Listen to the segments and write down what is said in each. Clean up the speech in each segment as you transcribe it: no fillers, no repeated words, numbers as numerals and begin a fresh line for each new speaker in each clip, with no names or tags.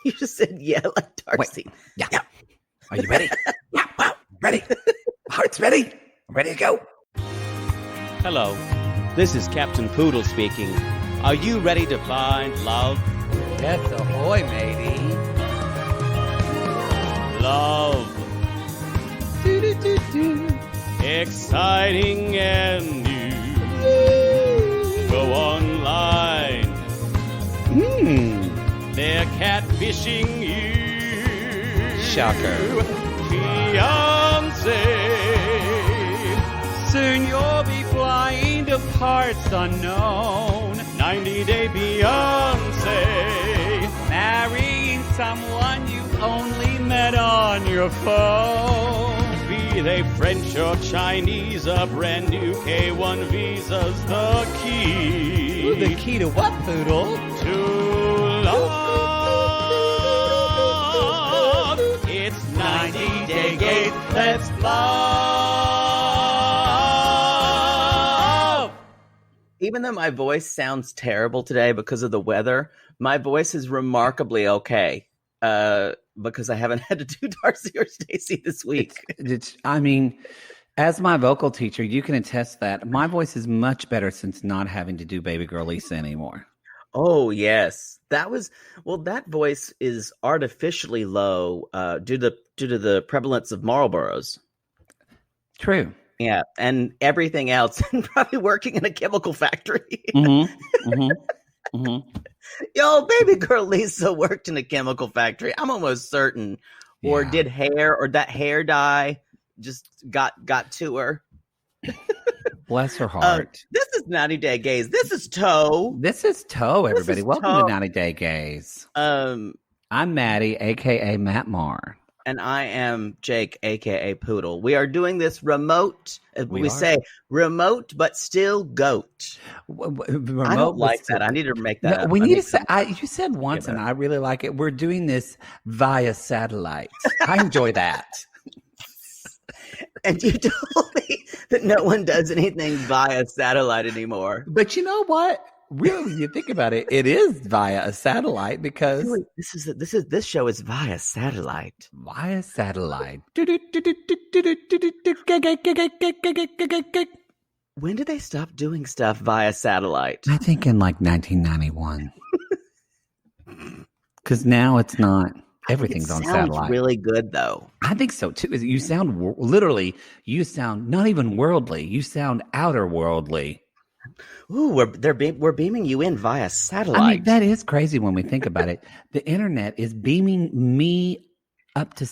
You just said yeah, like Darcy.
Wait, yeah. Are you ready? Yeah, wow, ready. Heart's ready. I'm ready to go.
Hello, this is Captain Poodle speaking. Are you ready to find love?
Yes, ahoy, matey.
Love. Exciting and new. Go online. They're catfishing you.
Shocker.
Fiancé.
Soon you'll be flying to parts unknown.
90-day Beyonce.
Marrying someone you've only met on your phone.
Be they French or Chinese, a brand new K1 visa's the key.
Ooh, the key to what, Poodle?
To love. It's 90-day gate. Let's love.
Even though my voice sounds terrible today because of the weather, my voice is remarkably okay. Because I haven't had to do Darcy or Stacey this week.
I mean, as my vocal teacher, you can attest that my voice is much better since not having to do Baby Girl Lisa anymore.
Oh, yes. That voice is artificially low due to the prevalence of Marlboros.
True.
Yeah, and everything else, and probably working in a chemical factory. Yo, Baby Girl Lisa worked in a chemical factory. I'm almost certain. Or did hair, or that hair dye just got to her.
Bless her heart.
This is 90 Day Gaze. This is Toe.
This is Toe, everybody. Welcome
Toe.
to 90 Day Gaze. I'm Maddie, a.k.a. Matt Marr.
And I am Jake, a.k.a. Poodle. We are doing this remote. We say remote, but still goat.
Remote,
I don't like that. I need to make that up.
We need to say, you said once, and I really like it. We're doing this via satellite. I enjoy that.
And you told me that no one does anything via satellite anymore.
But you know what? Really, when you think about it, it is via a satellite because
this show is via satellite.
Via satellite.
When did they stop doing stuff via satellite?
I think in like 1991. Because now it's not. Everything's on satellite.
Sounds really good, though.
I think so too. You sound you sound not even worldly. You sound outer worldly.
Ooh, we're beaming you in via satellite.
I mean, that is crazy when we think about it. The internet is beaming me up to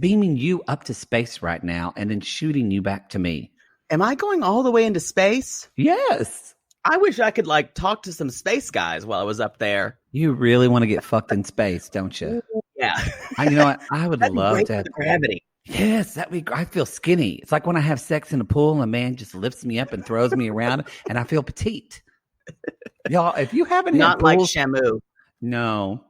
beaming you up to space right now, and then shooting you back to me.
Am I going all the way into space?
Yes.
I wish I could talk to some space guys while I was up there.
You really want to get fucked in space, don't you?
Yeah.
You know what? I would love to have
gravity.
Yes, I feel skinny. It's like when I have sex in a pool and a man just lifts me up and throws me around and I feel petite. Y'all, if you haven't had
not
pools,
like Shamu.
No.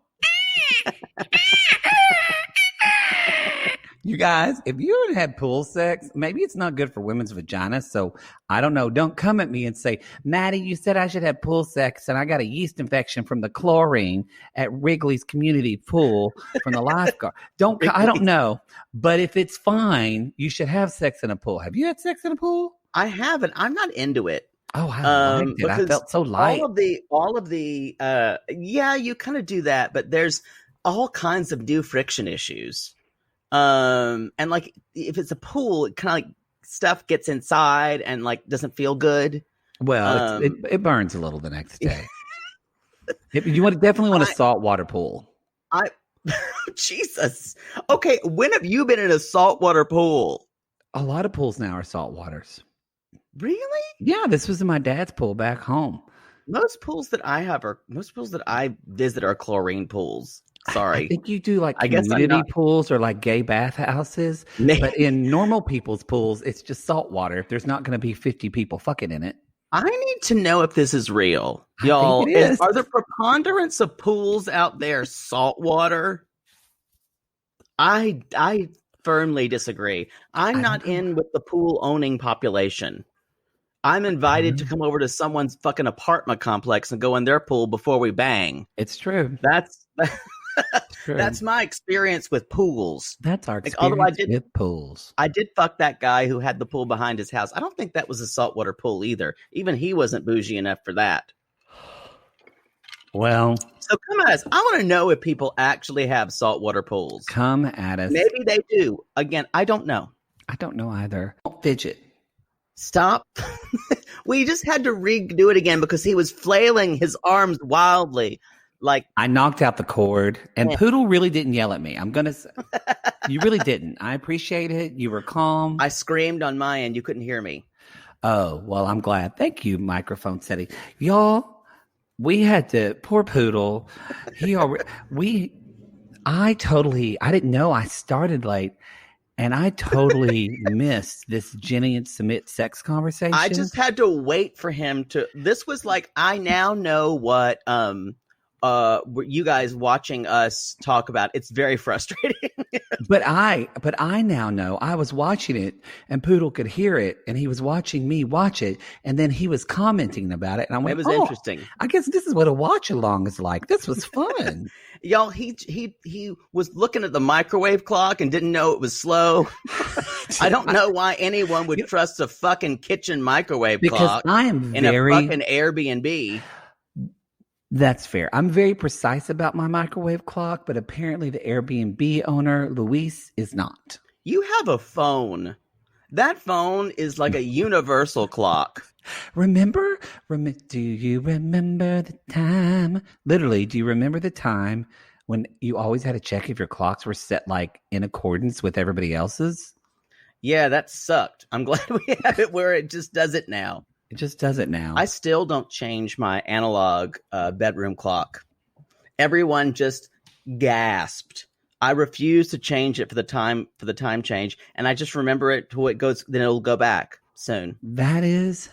You guys, if you haven't had pool sex, maybe it's not good for women's vaginas. So I don't know. Don't come at me and say, Maddie, you said I should have pool sex and I got a yeast infection from the chlorine at Wrigley's community pool from the lifeguard. I don't know. But if it's fine, you should have sex in a pool. Have you had sex in a pool?
I haven't. I'm not into it.
Oh, I liked it. I felt so light.
All of the yeah, you kind of do that, but there's all kinds of new friction issues. And if it's a pool, it kind of stuff gets inside and doesn't feel good.
Well, it burns a little the next day. You definitely want a saltwater pool.
Jesus. Okay, when have you been in a saltwater pool?
A lot of pools now are saltwaters.
Really?
Yeah, this was in my dad's pool back home.
Most pools that I visit are chlorine pools. Sorry.
I think you do community pools or gay bathhouses. But in normal people's pools, it's just salt water. There's not going to be 50 people fucking in it.
I need to know if this is real. Y'all, are the preponderance of pools out there salt water? I firmly disagree. I'm not in with the pool owning population. I'm invited to come over to someone's fucking apartment complex and go in their pool before we bang.
It's true.
That's my experience with pools.
That's our experience with pools.
I did fuck that guy who had the pool behind his house. I don't think that was a saltwater pool either. Even he wasn't bougie enough for that.
Well,
so come at us. I want to know if people actually have saltwater pools.
Come at us.
Maybe they do. Again, I don't know.
I don't know either. Don't fidget.
Stop. We just had to redo it again because he was flailing his arms wildly. Like
I knocked out the cord, and Poodle really didn't yell at me. I'm going to say, you really didn't. I appreciate it. You were calm.
I screamed on my end. You couldn't hear me.
Oh, well, I'm glad. Thank you, microphone setting. Y'all, we had to, poor Poodle. I didn't know I started late. And I totally missed this Jenny and Sumit sex conversation.
I just had to wait for him to. This was like, I now know what you guys watching us talk about. It's very frustrating.
But I now know. I was watching it, and Poodle could hear it, and he was watching me watch it, and then he was commenting about it, and I went,
"It was interesting.
I guess this is what a watch along is like. This was fun."
Y'all, he was looking at the microwave clock and didn't know it was slow. I don't know why anyone would trust a fucking kitchen microwave clock
I am
in a fucking Airbnb.
That's fair. I'm very precise about my microwave clock, but apparently the Airbnb owner, Luis, is not.
You have a phone. That phone is like a universal clock.
Remember? Do you remember the time? Literally, do you remember the time when you always had to check if your clocks were set like in accordance with everybody else's?
Yeah, that sucked. I'm glad we have it where it just does it now.
It just does it now.
I still don't change my analog bedroom clock. Everyone just gasped. I refuse to change it for the time change, and I just remember it till it goes. Then it'll go back soon.
That is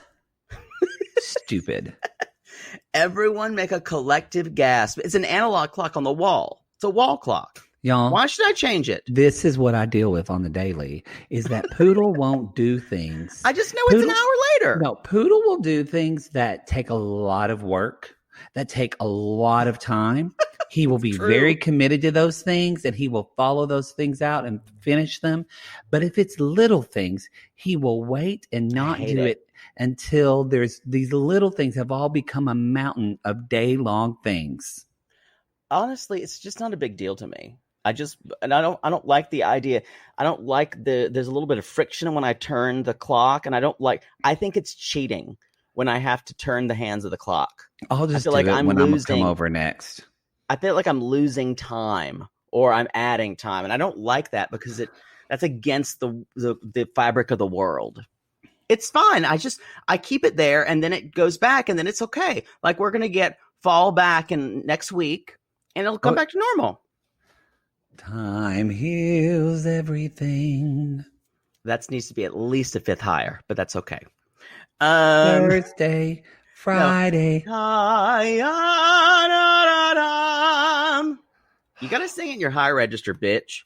stupid.
Everyone make a collective gasp. It's an analog clock on the wall. It's a wall clock.
Y'all,
why should I change it?
This is what I deal with on the daily, is that Poodle won't do things.
I just know it's an hour later.
No, Poodle will do things that take a lot of work, that take a lot of time. He will be very committed to those things, and he will follow those things out and finish them. But if it's little things, he will wait and not do it until there's these little things have all become a mountain of day-long things.
Honestly, it's just not a big deal to me. I don't like the idea. I don't like there's a little bit of friction when I turn the clock, and I think it's cheating when I have to turn the hands of the clock.
I'll just do it when I'm come over next.
I feel like I'm losing time or I'm adding time, and I don't like that because that's against the fabric of the world. It's fine. I keep it there, and then it goes back, and then it's okay. Like we're gonna get fall back in next week, and it'll come back to normal.
Time heals everything.
That needs to be at least a fifth higher, but that's okay.
Thursday, Friday.
No. You gotta sing it in your high register, bitch.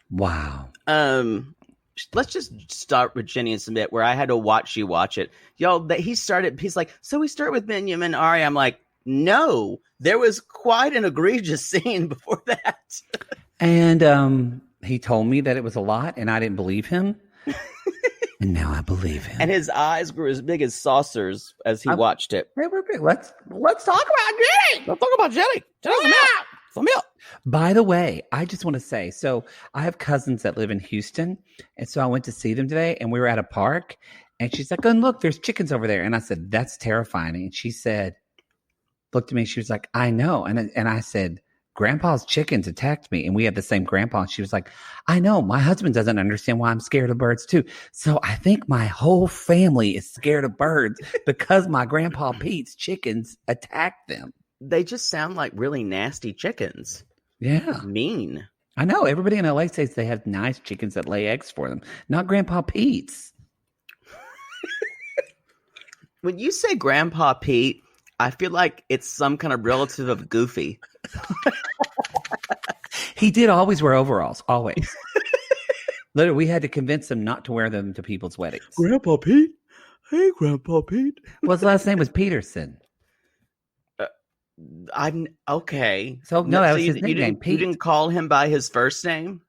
Wow.
Let's just start with Jenny and Sumit, where I had to watch you watch it. Y'all, he's like, so we start with Biniyam and Ari. I'm like, no, there was quite an egregious scene before that.
And he told me that it was a lot, and I didn't believe him. And now I believe him.
And his eyes grew as big as saucers as he watched it.
They were big. Let's talk about Jenny.
Let's talk about Jenny. Some milk.
By the way, I just want to say, so I have cousins that live in Houston, and so I went to see them today, and we were at a park, and she's like, "Oh, look, there's chickens over there." And I said, "That's terrifying." And she said, looked at me, she was like, "I know." And I said, "Grandpa's chickens attacked me." And we had the same grandpa. And she was like, "I know. My husband doesn't understand why I'm scared of birds too. So I think my whole family is scared of birds because my grandpa Pete's chickens attacked them."
They just sound like really nasty chickens.
Yeah.
Mean.
I know. Everybody in LA says they have nice chickens that lay eggs for them. Not Grandpa Pete's.
When you say Grandpa Pete, I feel like it's some kind of relative of Goofy.
He did always wear overalls. Always. Literally, we had to convince him not to wear them to people's weddings.
Grandpa Pete? Hey, Grandpa Pete.
Well, his last name was Peterson.
I'm okay.
So no, that was
you,
his nickname, Pete.
You didn't call him by his first name?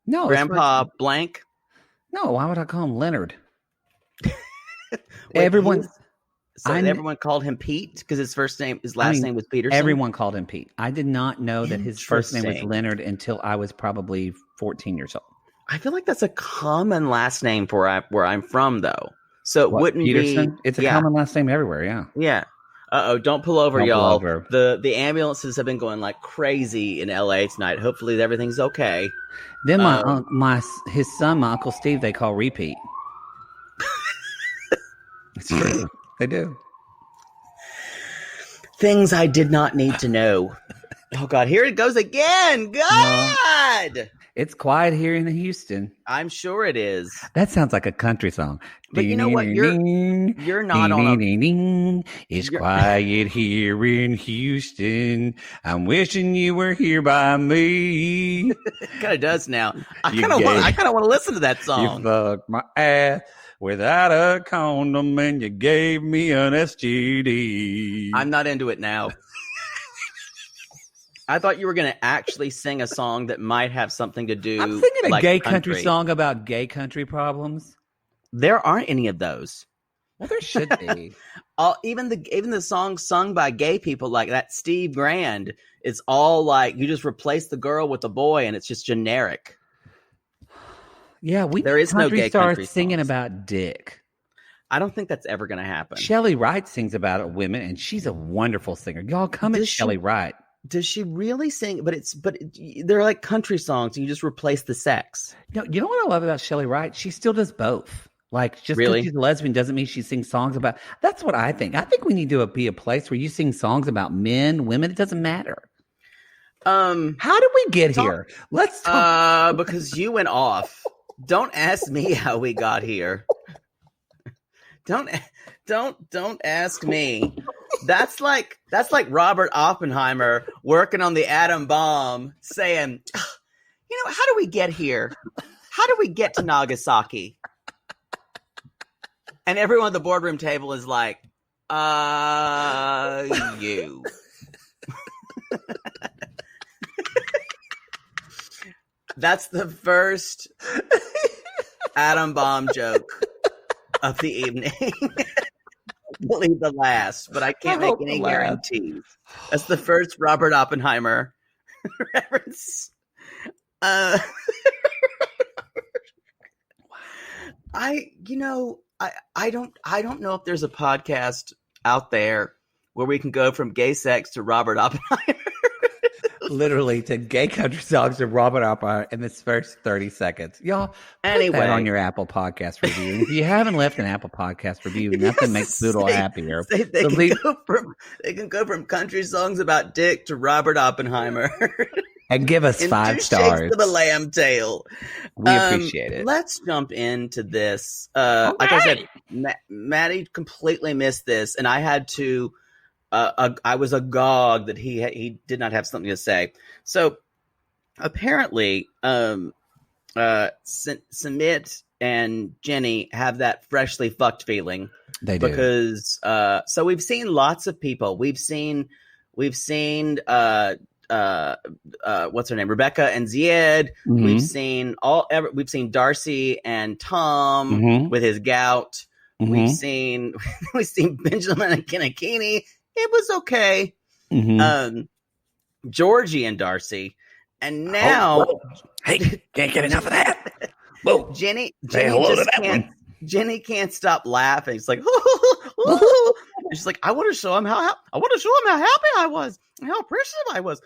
No,
Grandpa blank?
No, why would I call him Leonard?
Wait,
everyone
called him Pete because his last name was Peterson?
Everyone called him Pete. I did not know that his first name was Leonard until I was probably 14 years old.
I feel like that's a common last name for where I'm from, though. So it wouldn't
Peterson?
be.
It's a common last name everywhere, yeah.
Yeah. Don't pull over, y'all.
Pull over.
The ambulances have been going like crazy in LA tonight. Hopefully everything's okay.
Then his son, my Uncle Steve, they call Repeat. It's true. They do.
Things I did not need to know. Oh, God. Here it goes again. God. No.
It's quiet here in Houston.
I'm sure it is.
That sounds like a country song.
But you know what? You're not on a...
It's quiet here in Houston. I'm wishing you were here by me.
It kind of does now. I kind of want to listen to that song.
You fucked my ass without a condom and you gave me an STD.
I'm not into it now. I thought you were going to actually sing a song that might have something to do.
I'm singing a gay country song about gay country problems.
There aren't any of those.
Well, there should be.
Even the songs sung by gay people like that Steve Grand, it's all like you just replace the girl with the boy and it's just generic.
Yeah,
there is no gay country
singing
songs.
About dick.
I don't think that's ever going to happen.
Shelley Wright sings about women and she's a wonderful singer. Y'all come at Shelley Wright.
Does she really sing? But they're like country songs. And you just replace the sex.
You know what I love about Shelley Wright? She still does both. Like just because she's a lesbian doesn't mean she sings songs about. That's what I think. I think we need to be a place where you sing songs about men, women. It doesn't matter. How did we get here? Let's talk.
Because you went off. Don't ask me how we got here. Don't ask me. That's like Robert Oppenheimer working on the atom bomb saying, how do we get here? How do we get to Nagasaki? And everyone at the boardroom table is like, you. That's the first atom bomb joke of the evening. Believe the last, but I can't make any guarantees. That's the first Robert Oppenheimer reference. I don't know if there's a podcast out there where we can go from gay sex to Robert Oppenheimer.
Literally to gay country songs to Robert Oppenheimer in this first 30 seconds. Y'all, put that on your Apple Podcast review. If you haven't left an Apple Podcast review, nothing makes Poodle happier.
They can go from country songs about dick to Robert Oppenheimer.
And give us 5 stars.
Shakes of a lamb tail.
We appreciate it.
Let's jump into this. Like I said, Maddie completely missed this, and I had to. I was agog that he did not have something to say. So apparently, Sumit and Jenny have that freshly fucked feeling.
They do
because so we've seen lots of people. We've seen what's her name, Rebecca and Zied. Mm-hmm. We've seen Darcy and Tom mm-hmm. with his gout. Mm-hmm. We've seen Benjamin and Kinakini. It was okay. Mm-hmm. Georgie and Darcy, and now
hey, can't get enough of that. Whoa,
Jenny can't stop laughing. It's like, she's like, I want to show him how happy I was, and how appreciative I was.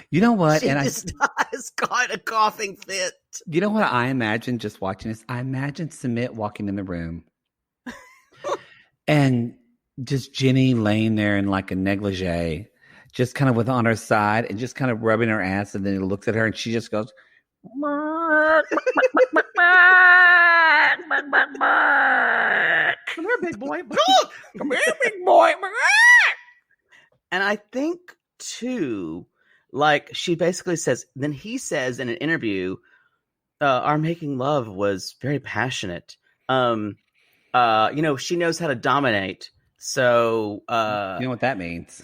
You know what?
She just has got a coughing fit.
You know what I imagine just watching this? I imagine Sumit walking in the room and just Jenny laying there in like a negligee, just kind of with on her side and just kind of rubbing her ass. And then he looks at her and she just goes, come here, big boy. Come here, big boy.
And I think too, like she basically says, then he says in an interview, our making love was very passionate. she knows how to dominate. So,
you know what that means?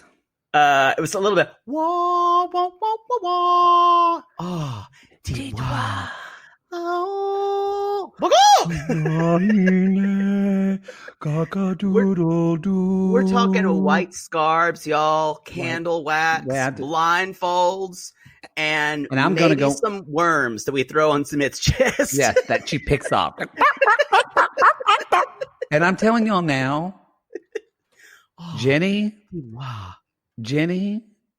It was a little bit wah wah wah wah wah. Oh, wah. Oh, we're talking white scarves, y'all, candle wax, blindfolds, and
I'm gonna go
some worms that we throw on Smith's chest.
Yes, that she picks off. And I'm telling y'all now, Jenny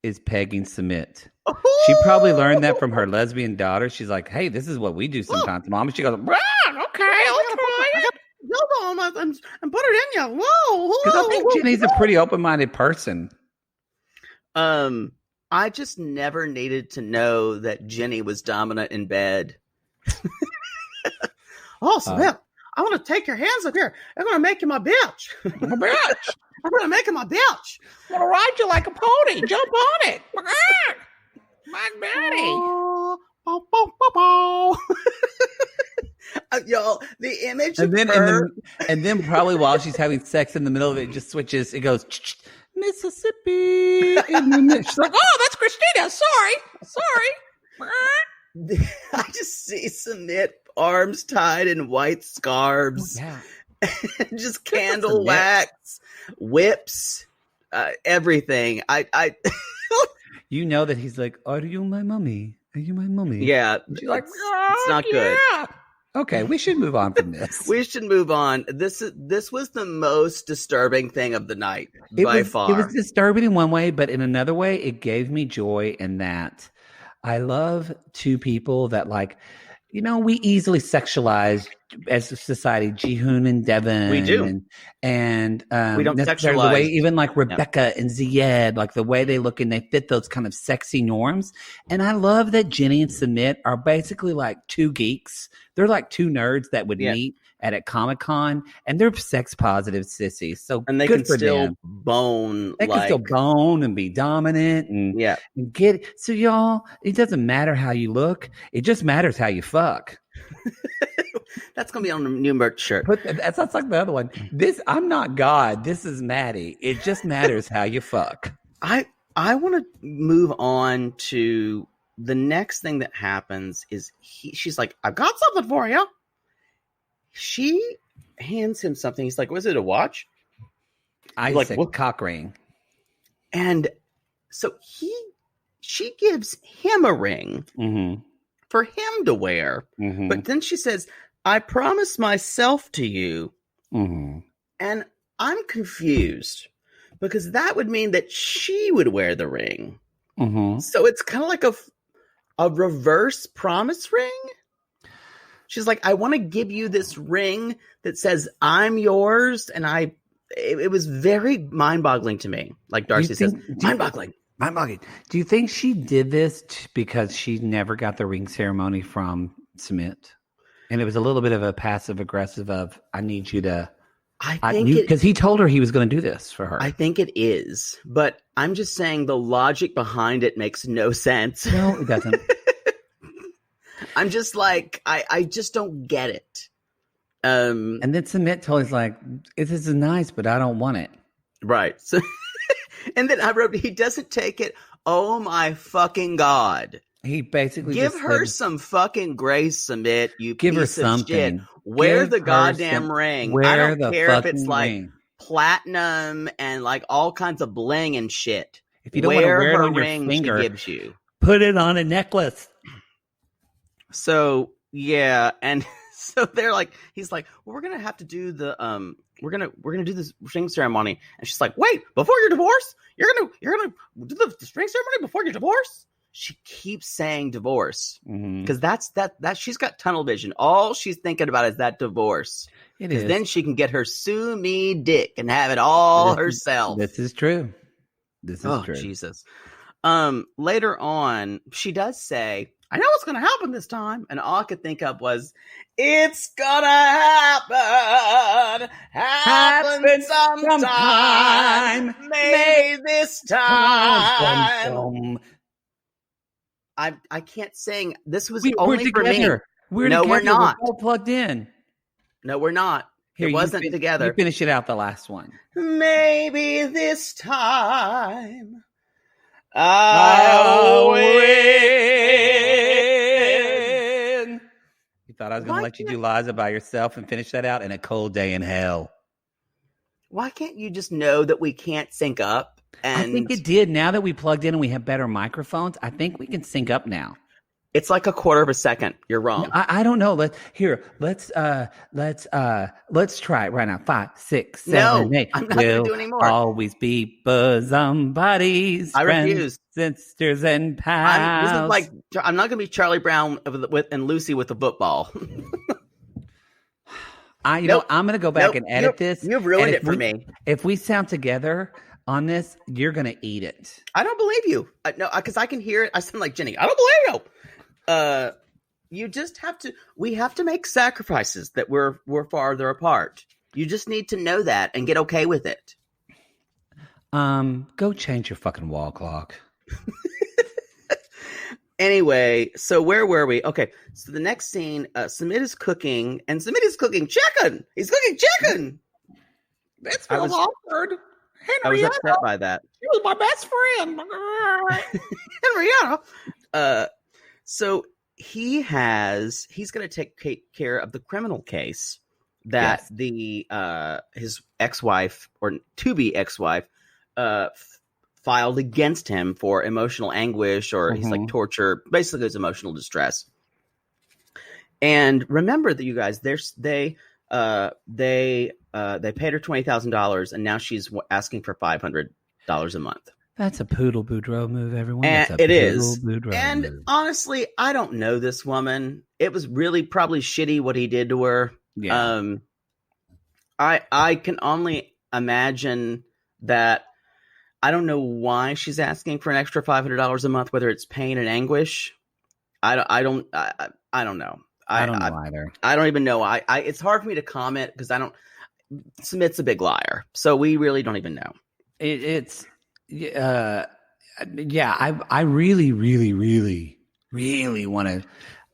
is pegging Submit. She probably learned that from her lesbian daughter. She's like, hey, this is what we do sometimes, Mom. And she goes, okay, I'll try it.
And put it in you. Whoa.
Because I think Jenny's a pretty open-minded person.
I just never needed to know that Jenny was dominant in bed. Submit. I want to take your hands up here. I'm going to make you my bitch.
My bitch.
I'm going to make you my bitch.
I'm going to ride you like a pony. Jump on it. My daddy.
Y'all, the image
and
of
then,
her.
And then probably while she's having sex in the middle of it, just switches. It goes, Mississippi. She's like, oh, that's Christina. Sorry.
I just see Submit arms tied in white scarves.
Yeah.
Just candle wax, whips, everything. I
You know that he's like, are you my mommy? Are you my mommy?
Yeah.
She's like,
it's not good.
Okay, we should move on from this.
We should move on. This was the most disturbing thing of the night by far.
It was disturbing in one way, but in another way, it gave me joy in that I love two people that we easily sexualize as a society, Jihoon and Deavan.
We do.
And
we don't sexualize.
The way, even like Rebecca and Zied, like the way they look and they fit those kind of sexy norms. And I love that Jenny and Submit are basically like two geeks. They're like two nerds that would meet at a Comic-Con, and they're sex positive sissies. So
and they
good
can
for
still
them.
bone.
They can still bone and be dominant and get it. So y'all, it doesn't matter how you look. It just matters how you fuck.
That's gonna be on the new merch shirt.
That's like the other one. I'm not God. This is Maddie. It just matters how you fuck.
I want to move on to the next thing that happens is she's like, I've got something for you. She hands him something. He's like, was it a watch?
I
like,
said
what?
Cock ring.
And so she gives him a ring for him to wear. Mm-hmm. But then she says, I promise myself to you. Mm-hmm. And I'm confused because that would mean that she would wear the ring. Mm-hmm. So it's kind of like a reverse promise ring. She's like, I want to give you this ring that says I'm yours. And it was very mind-boggling to me. Like Darcy says, mind-boggling.
Mind-boggling. Do you think she did this because she never got the ring ceremony from Submit? And it was a little bit of a passive-aggressive of, I need you to... because he told her he was going to do this for her.
I think it is. But I'm just saying the logic behind it makes no sense.
No, it doesn't.
I'm just like, I just don't get it.
And then Submit told, he's like, this is nice, but I don't want it.
Right. So, and then I wrote, he doesn't take it. Oh my fucking God.
He basically
give her some fucking grace, Submit. You
give
piece
her something.
Of shit. Wear the goddamn ring. I don't care if it's like platinum and like all kinds of bling and shit.
If you don't want to wear it on your
ring
finger,
she gives you.
Put it on a necklace.
So yeah, and so they're like, he's like, well, we're gonna have to do the we're gonna do this ring ceremony, and she's like, wait, before your divorce, you're gonna do the ring ceremony before your divorce. She keeps saying divorce because that's she's got tunnel vision. All she's thinking about is that divorce.
It is.
Then she can get her sue me dick and have it all herself.
This is true. This is true.
Jesus. Later on, she does say, I know what's going to happen this time. And all I could think of was, it's going to happen sometime. Maybe this time. I can't sing. This was only for me.
We're
no,
together.
we're not.
We're all plugged in.
No, we're not.
Here,
it wasn't together.
You finish it out, the last one.
Maybe this time I'll win.
You thought I was going to let you do Liza by yourself and finish that out in a cold day in hell.
Why can't you just know that we can't sync up? And
I think it did. Now that we plugged in and we have better microphones, I think we can sync up now.
It's like a quarter of a second. You're wrong.
I don't know. Let's try it right now. 5, 6, 7, 8.
I'm not going to do anymore.
Always be bosom buddies.
I
friends,
refuse.
Sisters and pals.
This is like, I'm not going to be Charlie Brown and Lucy with the football.
I'm going to go back and edit this.
You've ruined it for me.
If we sound together on this, you're going to eat it.
I don't believe you. No, because I can hear it. I sound like Jenny. I don't believe you. You just have to. We have to make sacrifices that we're farther apart. You just need to know that and get okay with it.
Go change your fucking wall clock.
Anyway, so where were we? Okay, so the next scene, Sumit is cooking, and Sumit is cooking chicken. He's cooking chicken.
That's real awkward.
I was upset by that.
She was my best friend.
Henrietta. So he's going to take care of the criminal case that his ex-wife or to-be ex-wife filed against him for emotional anguish, or he's like torture, basically it's emotional distress. And remember that you guys, they paid her $20,000, and now she's asking for $500 a month.
That's a poodle boudreaux move, everyone.
And it is. And honestly, I don't know this woman. It was really probably shitty what he did to her.
Yeah.
I can only imagine that. I don't know why she's asking for an extra $500 a month, whether it's pain and anguish. I don't know.
I don't know either.
I don't even know. It's hard for me to comment because Smit's a big liar. So we really don't even know.
I really, really, really, really want to.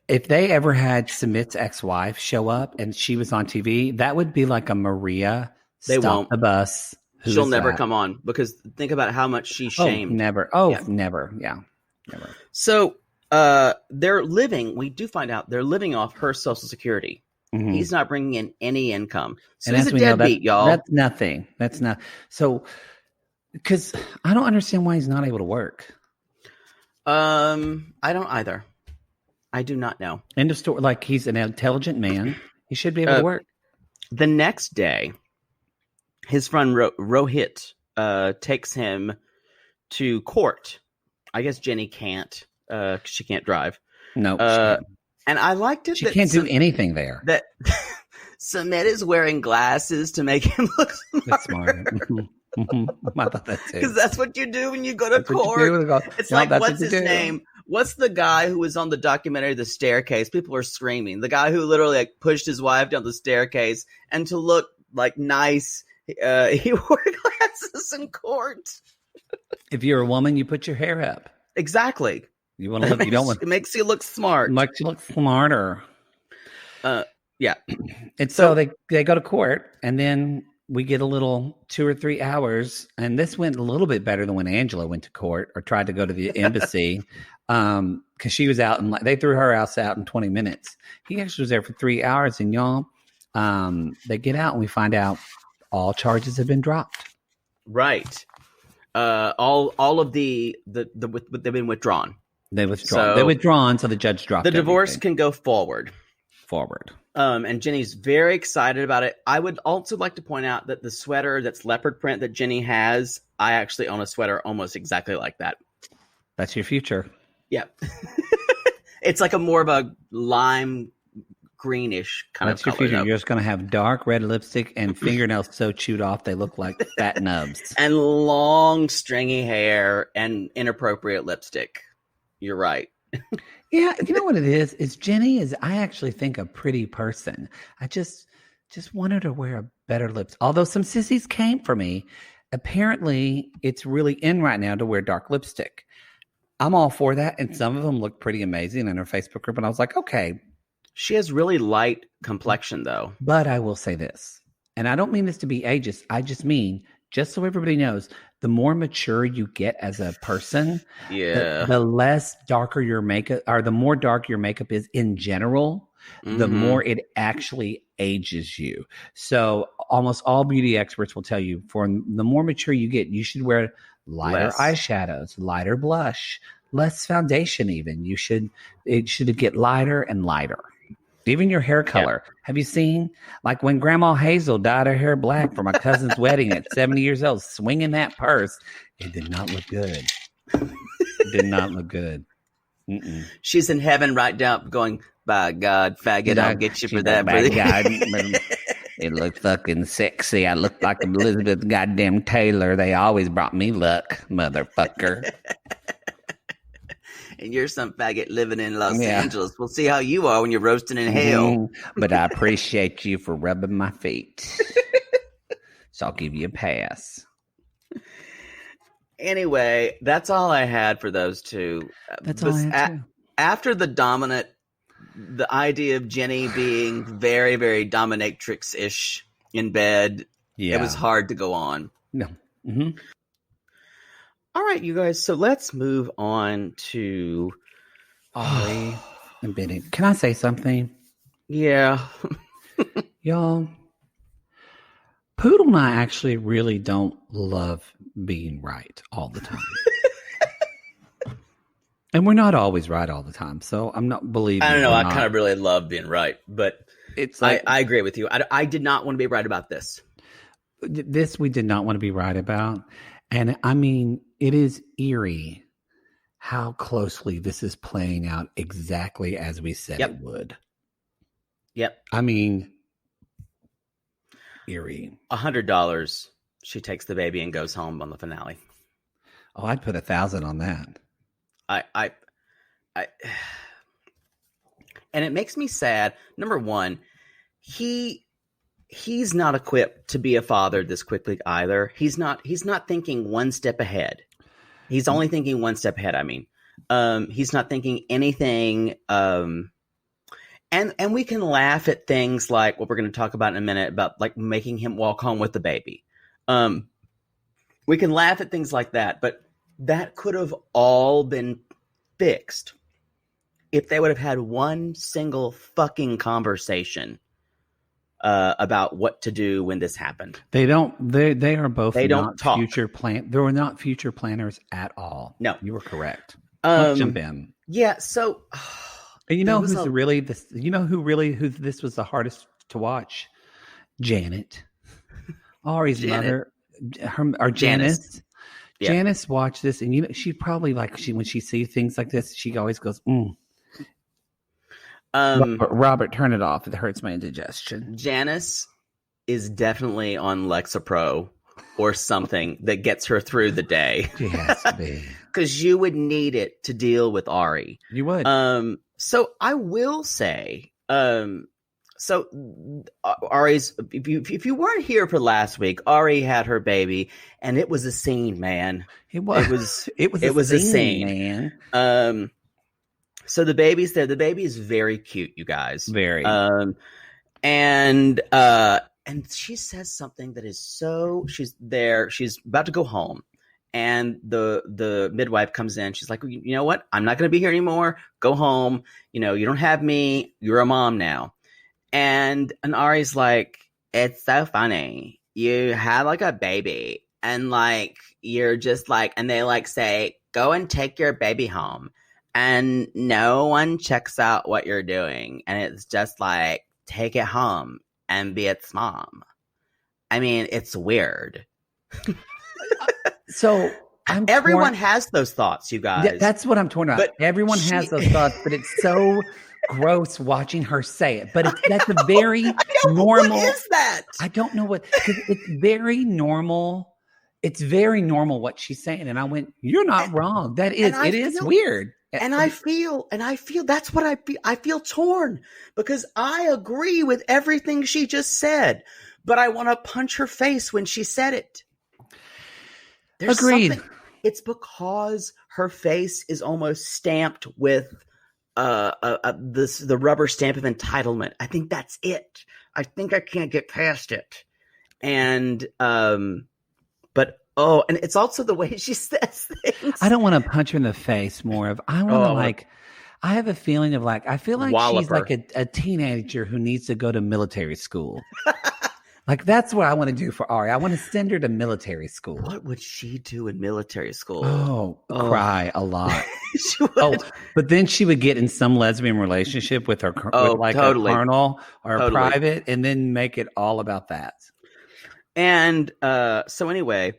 If they ever had Sumit's ex-wife show up and she was on TV, that would be like a Maria.
They won't.
The bus.
She'll never come on because think about how much she's shamed.
Never. Never. Yeah. Never.
So they're living. We do find out they're living off her Social Security. Mm-hmm. He's not bringing in any income. So he's a deadbeat, y'all.
That's nothing. That's not. So. Because I don't understand why he's not able to work.
I don't either. I do not know.
End of story. Like, he's an intelligent man. He should be able to work.
The next day, his friend Rohit takes him to court. I guess Jenny can't. She can't drive.
No.
And I liked it.
She can't do anything there.
That Sumit is wearing glasses to make him look smart.
That's smart. I thought that too.
Because that's what you do when you go to court. It's like, what's his name? What's the guy who was on the documentary The Staircase? People are screaming. The guy who literally pushed his wife down the staircase, and to look like nice, he wore glasses in court.
If you're a woman, you put your hair up.
Exactly.
You want to look. It
makes you look smart.
Makes you look smarter.
Yeah.
And so they go to court, and then we get a little 2 or 3 hours, and this went a little bit better than when Angela went to court or tried to go to the embassy because she was out, and they threw her ass out in 20 minutes. He actually was there for 3 hours, and y'all, they get out, and we find out all charges have been dropped.
Right. All of they've been withdrawn.
They're withdrawn, so the judge dropped
the divorce can go forward. And Jenny's very excited about it. I would also like to point out that the sweater that's leopard print that Jenny has, I actually own a sweater almost exactly like that.
That's your future.
Yeah. It's like more of a lime greenish kind of color. That's your future.
You're just going to have dark red lipstick and fingernails so chewed off they look like fat nubs.
And long stringy hair and inappropriate lipstick. You're right.
Yeah, you know what it is? Jenny is, I actually think, a pretty person. I just want her to wear better lips. Although some sissies came for me. Apparently, it's really in right now to wear dark lipstick. I'm all for that, and some of them look pretty amazing in her Facebook group. And I was like, okay,
She has really light complexion, though.
But I will say this, and I don't mean this to be ageist. I just mean, just so everybody knows, the more mature you get as a person, the less darker your makeup, or the more dark your makeup is in general, the more it actually ages you. So almost all beauty experts will tell you, for the more mature you get, you should wear lighter eyeshadows, lighter blush, less foundation even. It should get lighter and lighter. Even your hair color. Yeah. Have you seen, like when Grandma Hazel dyed her hair black for my cousin's wedding at 70 years old, swinging that purse? It did not look good. It did not look good. Mm-mm.
She's in heaven right now going, by God, faggot, I'll get you for that.
By God, it looked fucking sexy. I looked like Elizabeth goddamn Taylor. They always brought me luck, motherfucker.
And you're some faggot living in Los Angeles. We'll see how you are when you're roasting in hell.
But I appreciate you for rubbing my feet. So I'll give you a pass.
Anyway, that's all I had for those two.
That's all I had too.
After the idea of Jenny being very, very dominatrix-ish in bed, it was hard to go on.
No. Mm-hmm.
All right, you guys. So let's move on to
Ari and Biniyam. Can I say something?
Yeah.
Y'all, Poodle and I actually really don't love being right all the time. And we're not always right all the time. So I'm not believing.
I don't know. I kind of really love being right. But it's like, I agree with you. I did not want to be right about this.
This we did not want to be right about. And I mean, it is eerie how closely this is playing out exactly as we said it would.
Yep.
I mean, eerie.
$100. She takes the baby and goes home on the finale.
Oh, I'd put 1,000 on that.
I and it makes me sad. Number one, he's not equipped to be a father this quickly either. He's not thinking one step ahead. He's only thinking one step ahead. I mean, he's not thinking anything. And we can laugh at things like what we're going to talk about in a minute about like making him walk home with the baby. We can laugh at things like that, but that could have all been fixed if they would have had one single fucking conversation about what to do when this happened.
They don't. They are both.
They don't talk.
They were not future planners at all.
No,
you were correct. Let's jump in.
Yeah. So,
and you know who's really this? You know who this was the hardest to watch? Janet, Ari's mother, Janice. Yeah. Janice watched this, and you know she probably when she sees things like this, she always goes, Robert, turn it off. It hurts my indigestion.
Janice is definitely on Lexapro or something that gets her through the day.
She has to be.
Because you would need it to deal with Ari.
You would.
So I will say, so Ari's, if you weren't here for last week, Ari had her baby, and it was a scene, man.
It was a scene,
man. So the baby's there. The baby is very cute, you guys.
Very.
And she says something that is she's there. She's about to go home. And the midwife comes in. She's like, you know what? I'm not going to be here anymore. Go home. You know, you don't have me. You're a mom now. And Ari's like, it's so funny. You have like a baby. And like, you're just like, and they like say, go and take your baby home. And no one checks out what you're doing. And it's just like, take it home and be its mom. I mean, it's weird.
So
everyone has those thoughts, you guys.
That's what I'm torn about. But everyone has those thoughts, but it's so gross watching her say it. But that's a very normal.
What is that?
I don't know what. It's very normal. It's very normal what she's saying. And I went, you're not wrong. That is, it is weird.
And I feel that's what I feel. I feel torn because I agree with everything she just said, but I want to punch her face when she said it.
Agreed.
It's because her face is almost stamped with the rubber stamp of entitlement. I think that's it. I think I can't get past it. And but and it's also the way she says things.
I don't want to punch her in the face more of. I want to like. I have a feeling of like. I feel like she's like a teenager who needs to go to military school. Like that's what I want to do for Ari. I want to send her to military school.
What would she do in military school?
Cry a lot. But then she would get in some lesbian relationship with her, with like totally. A colonel or a private, and then make it all about that.
And so anyway,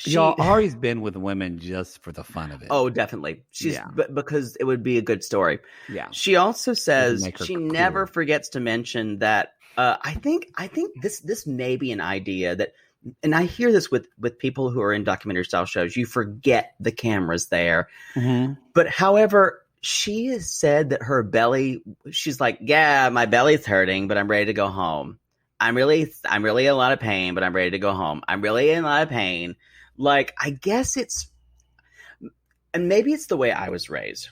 y'all, Ari's been with women just for the fun of it.
Oh, definitely. She's because it would be a good story.
Yeah.
She also says she never forgets to mention that. I think this may be an idea that, and I hear this with people who are in documentary style shows. You forget the camera's there, but however, she has said that her belly. She's like, yeah, my belly's hurting, but I'm ready to go home. I'm really in a lot of pain, but I'm ready to go home. I'm really in a lot of pain. Like, I guess it's, and maybe it's the way I was raised.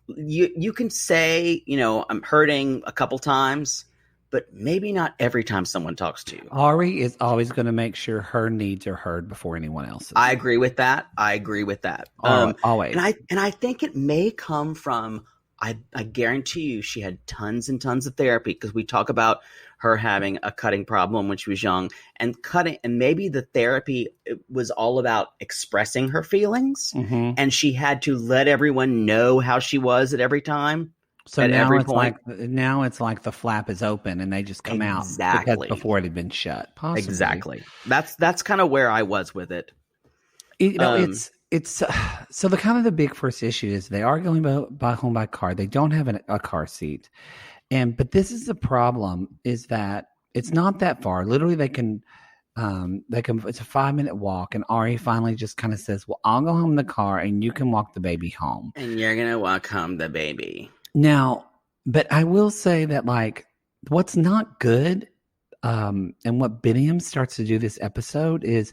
You can say, I'm hurting a couple times, but maybe not every time someone talks to you.
Ari is always going to make sure her needs are heard before anyone else's.
I agree with that.
Always.
And I think it may come from, I guarantee you she had tons and tons of therapy, because we talk about her having a cutting problem when she was young, and maybe the therapy was all about expressing her feelings, and she had to let everyone know how she was at every time.
So now it's like the flap is open and they just come out because before it had been shut. Possibly.
Exactly. That's kind of where I was with it.
It's so the kind of the big first issue is they are going home by car. They don't have a car seat, but this is the problem: is that it's not that far. Literally, they can. It's a 5-minute walk, and Ari finally just kind of says, "Well, I'll go home in the car, and you can walk the baby home."
And you're gonna walk home the baby.
Now, but I will say that, like, what's not good, and what Biniyam starts to do this episode is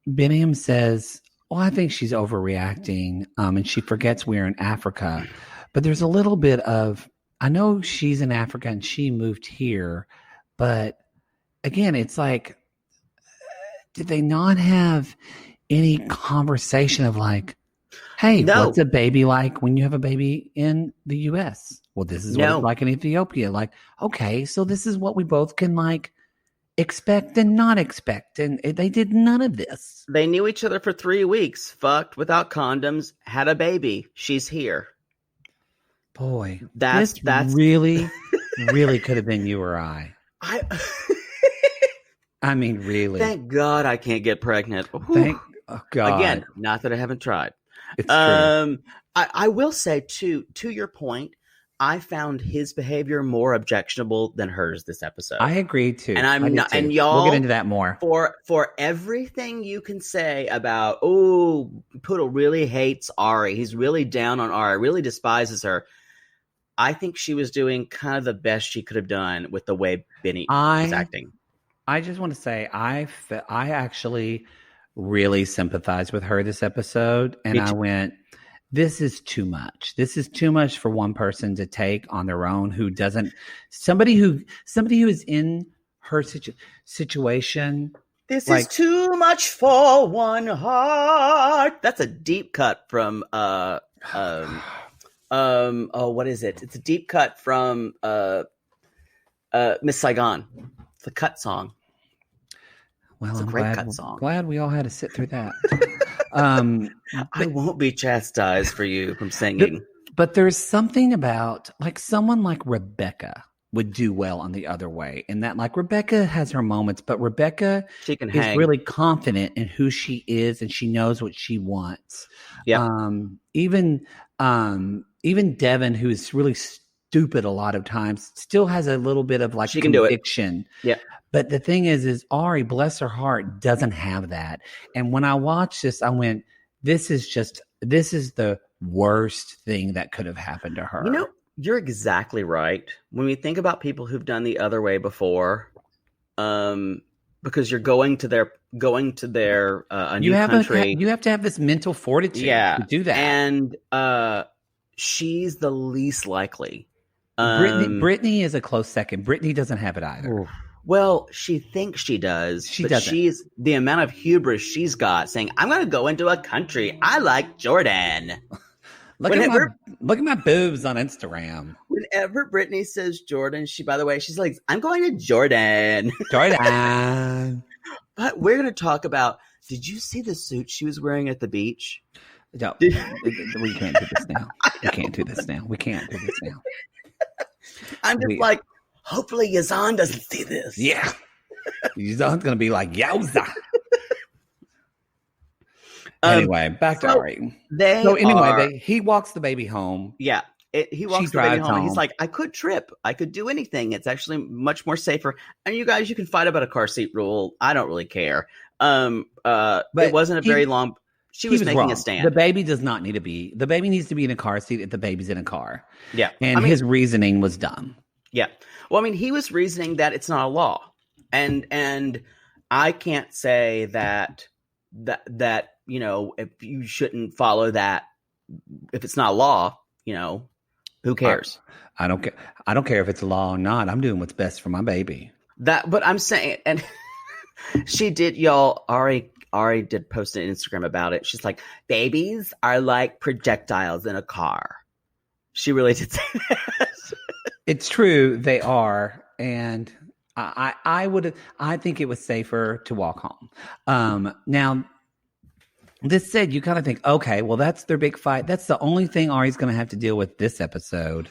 Biniyam says, well, I think she's overreacting, and she forgets we're in Africa. But there's a little bit of, I know she's in Africa and she moved here, but again, it's like, did they not have any conversation of like, hey, what's a baby like when you have a baby in the U.S.? Well, this is what it's like in Ethiopia. Like, okay, so this is what we both can like expect and not expect. And they did none of this.
They knew each other for 3 weeks, fucked without condoms, had a baby. She's here.
Boy,
that's
really, really could have been you or I. I mean, really.
Thank God I can't get pregnant.
Thank God.
Again, not that I haven't tried.
It's true.
I will say too, to your point, I found his behavior more objectionable than hers this episode.
I agree too.
And I'm not, and y'all,
we'll get into that more.
For everything you can say about, oh, Poodle really hates Ari. He's really down on Ari, really despises her. I think she was doing kind of the best she could have done with the way Binny was acting.
I just want to say I actually really sympathized with her this episode, and I went, this is too much. This is too much for one person to take on their own, who doesn't, somebody who is in her situation.
This is too much for one heart. That's a deep cut from what is it? It's a deep cut from Miss Saigon. It's a cut song.
Well,
it's a great cut song.
Glad we all had to sit through that.
I won't be chastised for you from singing.
But there's something about, like, someone like Rebecca would do well on the other way. And that, like, Rebecca has her moments, but Rebecca is really confident in who she is, and she knows what she wants.
Yeah.
Even Deavan, who is really stupid a lot of times, still has a little bit of like
she can
conviction.
Do it. Yeah.
But the thing is Ari, bless her heart, doesn't have that. And when I watched this, I went, this is the worst thing that could have happened to her.
You know, you're exactly right. When we think about people who've done the other way before, because you're going to their a new country.
You have to have this mental fortitude to do that.
And she's the least likely.
Brittany is a close second. Brittany doesn't have it either.
Well, she thinks she does.
She
but
doesn't.
She's the amount of hubris she's got saying, I'm going to go into a country. I like Jordan.
Look at my boobs on Instagram.
Whenever Brittany says Jordan, she's like, I'm going to Jordan.
Jordan.
But we're going to talk about, did you see the suit she was wearing at the beach?
No, we can't do this now. We can't do this now.
I'm just like, hopefully Yazan doesn't see this.
Yeah. Yazan's going to be like, yowza. Anyway, back to Ari. He walks the baby home.
Yeah. He walks the baby home and he's like, I could trip. I could do anything. It's actually much more safer. And you guys, you can fight about a car seat rule. I don't really care. But it wasn't a very long. She was making a stand.
The baby does not need to be. The baby needs to be in a car seat if the baby's in a car.
Yeah.
And his reasoning was dumb.
Yeah. Well, I mean, he was reasoning that it's not a law. And I can't say that you know, if you shouldn't follow that, if it's not a law, you know, who cares?
I don't care. I don't care if it's a law or not. I'm doing what's best for my baby.
But I'm saying, and she did, y'all. Ari did post an Instagram about it. She's like, babies are like projectiles in a car. She really did say that.
It's true, they are, and I think it was safer to walk home. Now, this said, you kind of think, okay, well, that's their big fight. That's the only thing Ari's going to have to deal with this episode.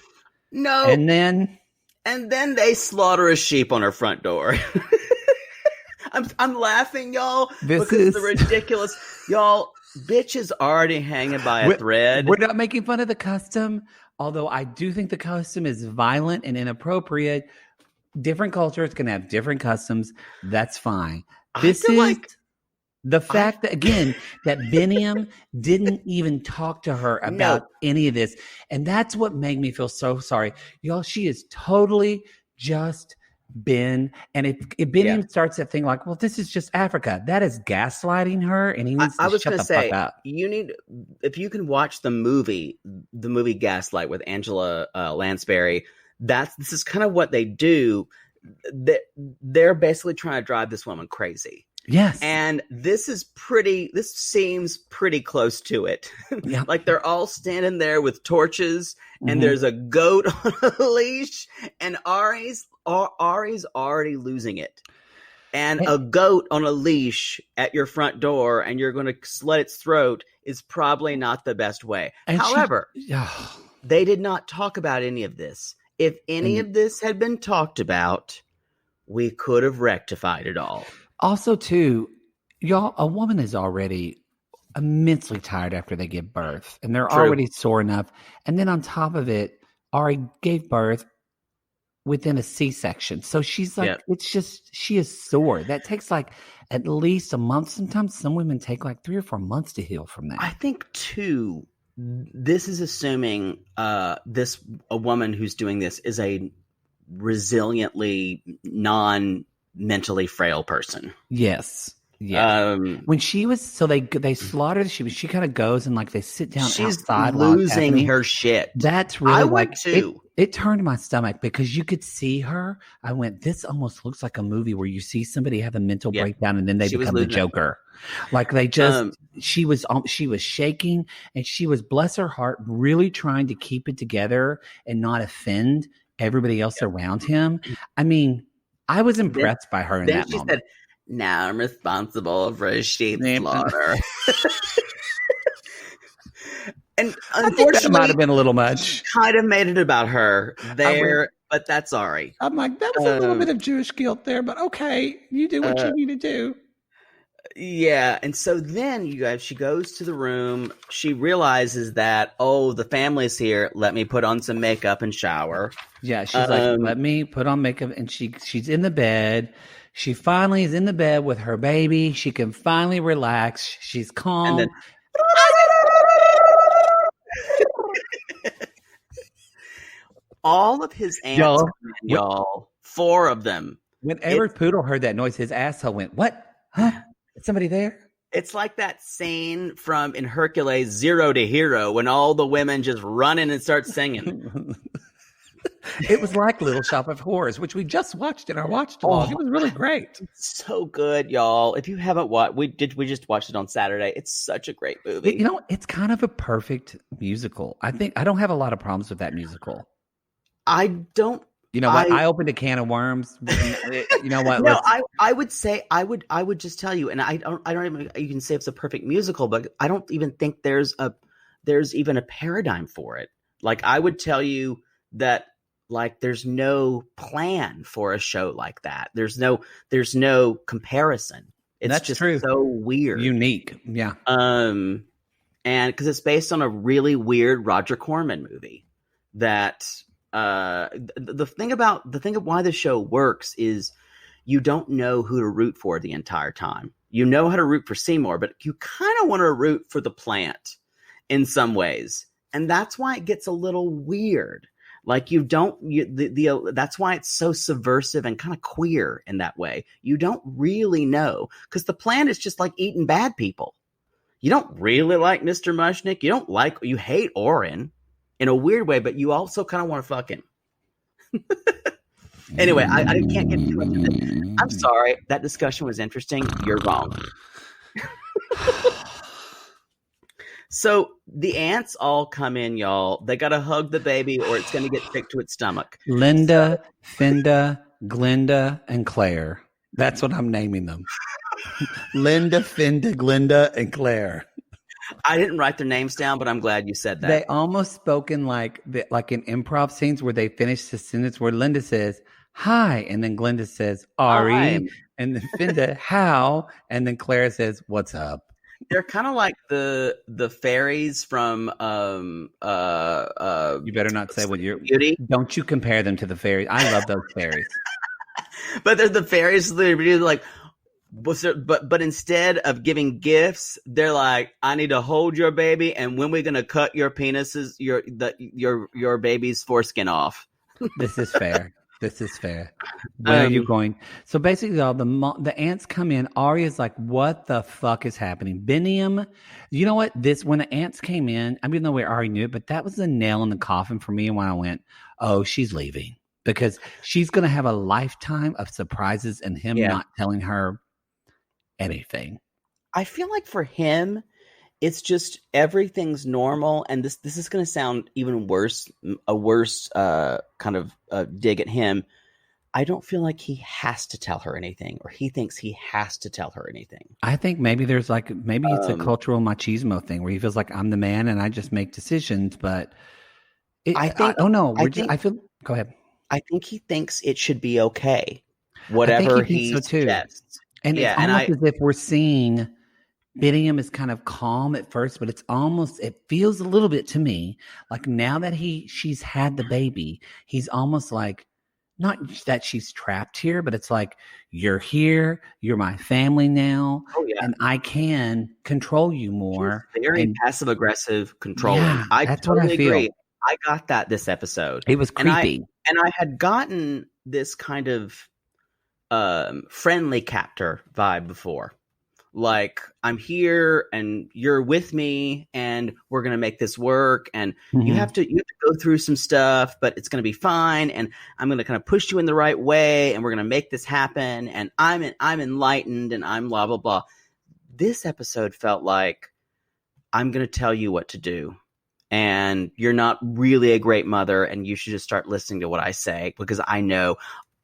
No,
and then
they slaughter a sheep on her front door. I'm laughing, y'all, because the ridiculous, y'all. Bitch is already hanging by a thread.
We're not making fun of the custom, although I do think the custom is violent and inappropriate. Different cultures can have different customs. That's fine. This is like the fact that, again, that Biniyam didn't even talk to her about any of this. And that's what made me feel so sorry. Y'all, she is totally just been, and if Biniyam starts that thing like, well, this is just Africa, that is gaslighting her, and he needs to shut the fuck up.
You need, if you can watch the movie Gaslight with Angela Lansbury, this is kind of what they do. They're basically trying to drive this woman crazy.
Yes.
And this seems pretty close to it.
Yeah.
Like they're all standing there with torches and there's a goat on a leash and Ari's already losing it. And a goat on a leash at your front door and you're going to slit its throat is probably not the best way. However, they did not talk about any of this. If any of this had been talked about, we could have rectified it all.
Also, too, y'all, a woman is already immensely tired after they give birth, and they're already sore enough. And then on top of it, Ari gave birth within a C-section. So she's like, it's just, she is sore. That takes like at least a month. Sometimes some women take like 3 or 4 months to heal from that.
I think, too, this is assuming a woman who's doing this is a resiliently non-mentally frail person.
Yes. Yeah. When she was, so they slaughtered the sheep. She kind of goes and like they sit down outside.
She's losing her shit.
That's really
I went too.
It turned my stomach because you could see her. I went, this almost looks like a movie where you see somebody have a mental breakdown and then they become the Joker. Like they just, she was shaking and she was, bless her heart, really trying to keep it together and not offend everybody else around him. I mean, I was impressed by her in that moment.
Said, now I'm responsible for a sheep slaughter. And unfortunately,
that might have been a little much.
Kind of made it about her there, but that's Ari.
I'm like, that was a little bit of Jewish guilt there, but okay, you do what you need to do.
Yeah, and so then you guys, she goes to the room. She realizes that the family's here. Let me put on some makeup and shower.
Yeah, she's like, let me put on makeup, and she's in the bed. She finally is in the bed with her baby. She can finally relax. She's calm. And then,
all of his aunts, y'all, 4 of them.
Whenever Poodle heard that noise, his asshole went, what? Huh? Is somebody there?
It's like that scene from in Hercules 0 to Hero when all the women just run in and start singing.
It was like Little Shop of Horrors, which we just watched in our watch along. It was really great.
So good, y'all. If you haven't watched, we just watched it on Saturday. It's such a great movie.
You know, it's kind of a perfect musical. I think I don't have a lot of problems with that musical.
I don't.
You know what? I opened a can of worms. You know what?
No, I would say I would just tell you, and I don't even, you can say it's a perfect musical, but I don't even think there's even a paradigm for it. Like, I would tell you that, like, there's no plan for a show like that. There's no comparison. That's just true. So weird,
unique, yeah.
And because it's based on a really weird Roger Corman movie that. The thing of why the show works is you don't know who to root for the entire time. You know how to root for Seymour, but you kind of want to root for the plant in some ways. And that's why it gets a little weird. Like, that's why it's so subversive and kind of queer in that way. You don't really know, because the plant is just like eating bad people. You don't really like Mr. Mushnick. You hate Oren in a weird way, but you also kind of want to fuck him. Anyway, I can't get too much of this. I'm sorry. That discussion was interesting. You're wrong. So the ants all come in, y'all. They got to hug the baby or it's going to get sick to its stomach.
Linda, Finda, Glinda, and Claire. That's what I'm naming them. Linda, Finda, Glinda, and Claire.
I didn't write their names down, but I'm glad you said that.
They almost spoke in like in improv scenes where they finish the sentence where Linda says, hi, and then Glinda says, Ari,
hi.
And then Finda, how, and then Claire says, what's up?
They're kind of like the fairies from
you better not say what you're
Beauty.
Don't you compare them to the fairies. I love those fairies.
But they're the fairies that are like, but instead of giving gifts, they're like, I need to hold your baby, and when we're gonna cut your penises, your baby's foreskin off.
This is fair. This is fair. Where are you going? So basically, all the ants come in. Arya's like, what the fuck is happening? Biniyam, you know what? When the ants came in, I mean, though we already knew it, but that was the nail in the coffin for me. And when I went, oh, she's leaving, because she's going to have a lifetime of surprises and him not telling her anything.
I feel like for him, it's just everything's normal, and this is going to sound even worse, a worse kind of dig at him. I don't feel like he has to tell her anything, or he thinks he has to tell her anything.
I think maybe it's a cultural machismo thing where he feels like I'm the man and I just make decisions. But go ahead.
I think he thinks it should be okay, whatever he suggests.
And it's almost as if we're seeing Biniyam is kind of calm at first, but it feels a little bit to me like now that she's had the baby, he's almost like, not that she's trapped here, but it's like, you're here, you're my family now, and I can control you more.
She's very passive aggressive, controlling.
Yeah,
I totally agree.
Feel.
I got that this episode.
It was creepy.
And I had gotten this kind of friendly captor vibe before. Like, I'm here and you're with me and we're going to make this work, and you have to go through some stuff, but it's going to be fine, and I'm going to kind of push you in the right way, and we're going to make this happen, and I'm enlightened, and I'm blah blah blah. This episode felt like, I'm going to tell you what to do, and you're not really a great mother, and you should just start listening to what I say, because I know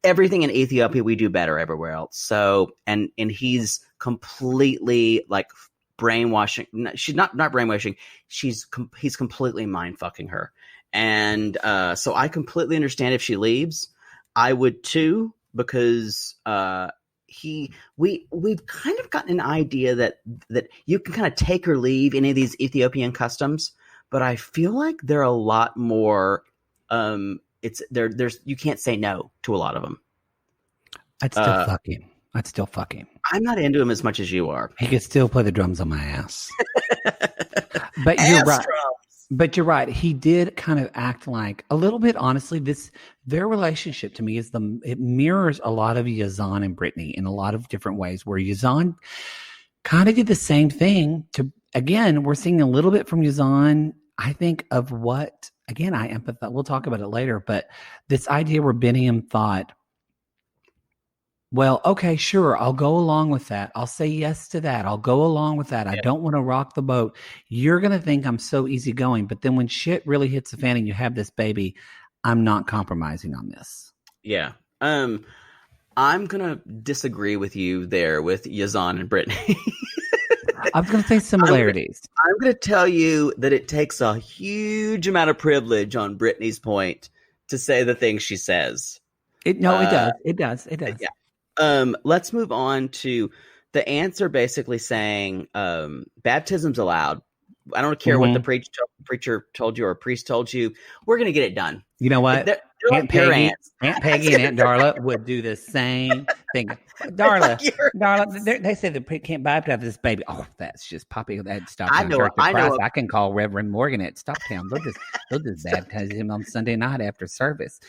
everything in Ethiopia we do better everywhere else. So and he's completely like brainwashing. She's not brainwashing. He's completely mind fucking her. And so I completely understand if she leaves. I would too, because we've kind of gotten an idea that you can kind of take or leave any of these Ethiopian customs, but I feel like they're a lot more. There's you can't say no to a lot of them.
I'd still fuck him.
I'm not into him as much as you are.
He could still play the drums on my ass. But you're right. But you're right. He did kind of act like a little bit. Honestly, their relationship to me it mirrors a lot of Yazan and Brittany in a lot of different ways. Where Yazan kind of did the same thing. Again, we're seeing a little bit from Jihoon, I think, of what, again, I empathize. We'll talk about it later, but this idea where Biniyam thought, well, okay, sure, I'll go along with that. I'll say yes to that. I'll go along with that. I don't want to rock the boat. You're going to think I'm so easygoing, but then when shit really hits the fan and you have this baby, I'm not compromising on this.
Yeah. I'm going to disagree with you there with Jihoon and Brittany.
I was going to say similarities.
I'm going to tell you that it takes a huge amount of privilege on Brittany's point to say the things she says.
It does. It does.
Yeah. Let's move on to the answer. Basically saying baptism's allowed. I don't care what the preacher told you or priest told you. We're going to get it done.
You know what?
They're
Aunt Peggy and Aunt Darla would do the same thing. Darla, they said they can't baptize this baby. Oh, that's just poppy. That stop. I know. I can call Reverend Morgan at Stocktown. They'll just baptize him on Sunday night after service.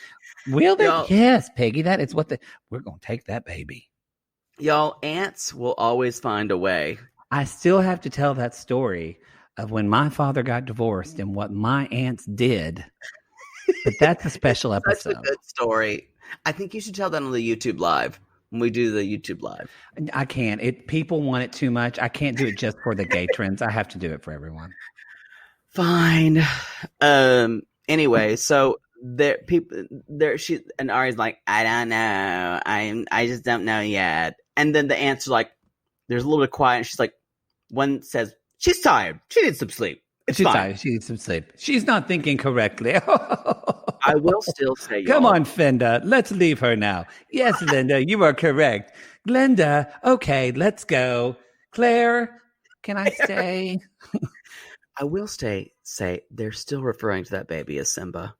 Will they? Yes, Peggy. That is what we're going to take that baby.
Y'all, aunts will always find a way.
I still have to tell that story of when my father got divorced and what my aunts did. But that's a special episode.
That's a good story. I think you should tell that on the YouTube Live when we do the YouTube Live.
I can't. People want it too much. I can't do it just for the gay trends. I have to do it for everyone.
Fine. Anyway, so she and Ari's like, I don't know. I just don't know yet. And then the answer, like, there's a little bit of quiet. And she's like, one says, she's tired. She needs some sleep.
She's tired. She needs some sleep. She's not thinking correctly.
I will still say,
come on, Fenda. Let's leave her now. Yes, Linda, you are correct. Glenda, okay, let's go. Claire, can I stay?
I will say they're still referring to that baby as Simba.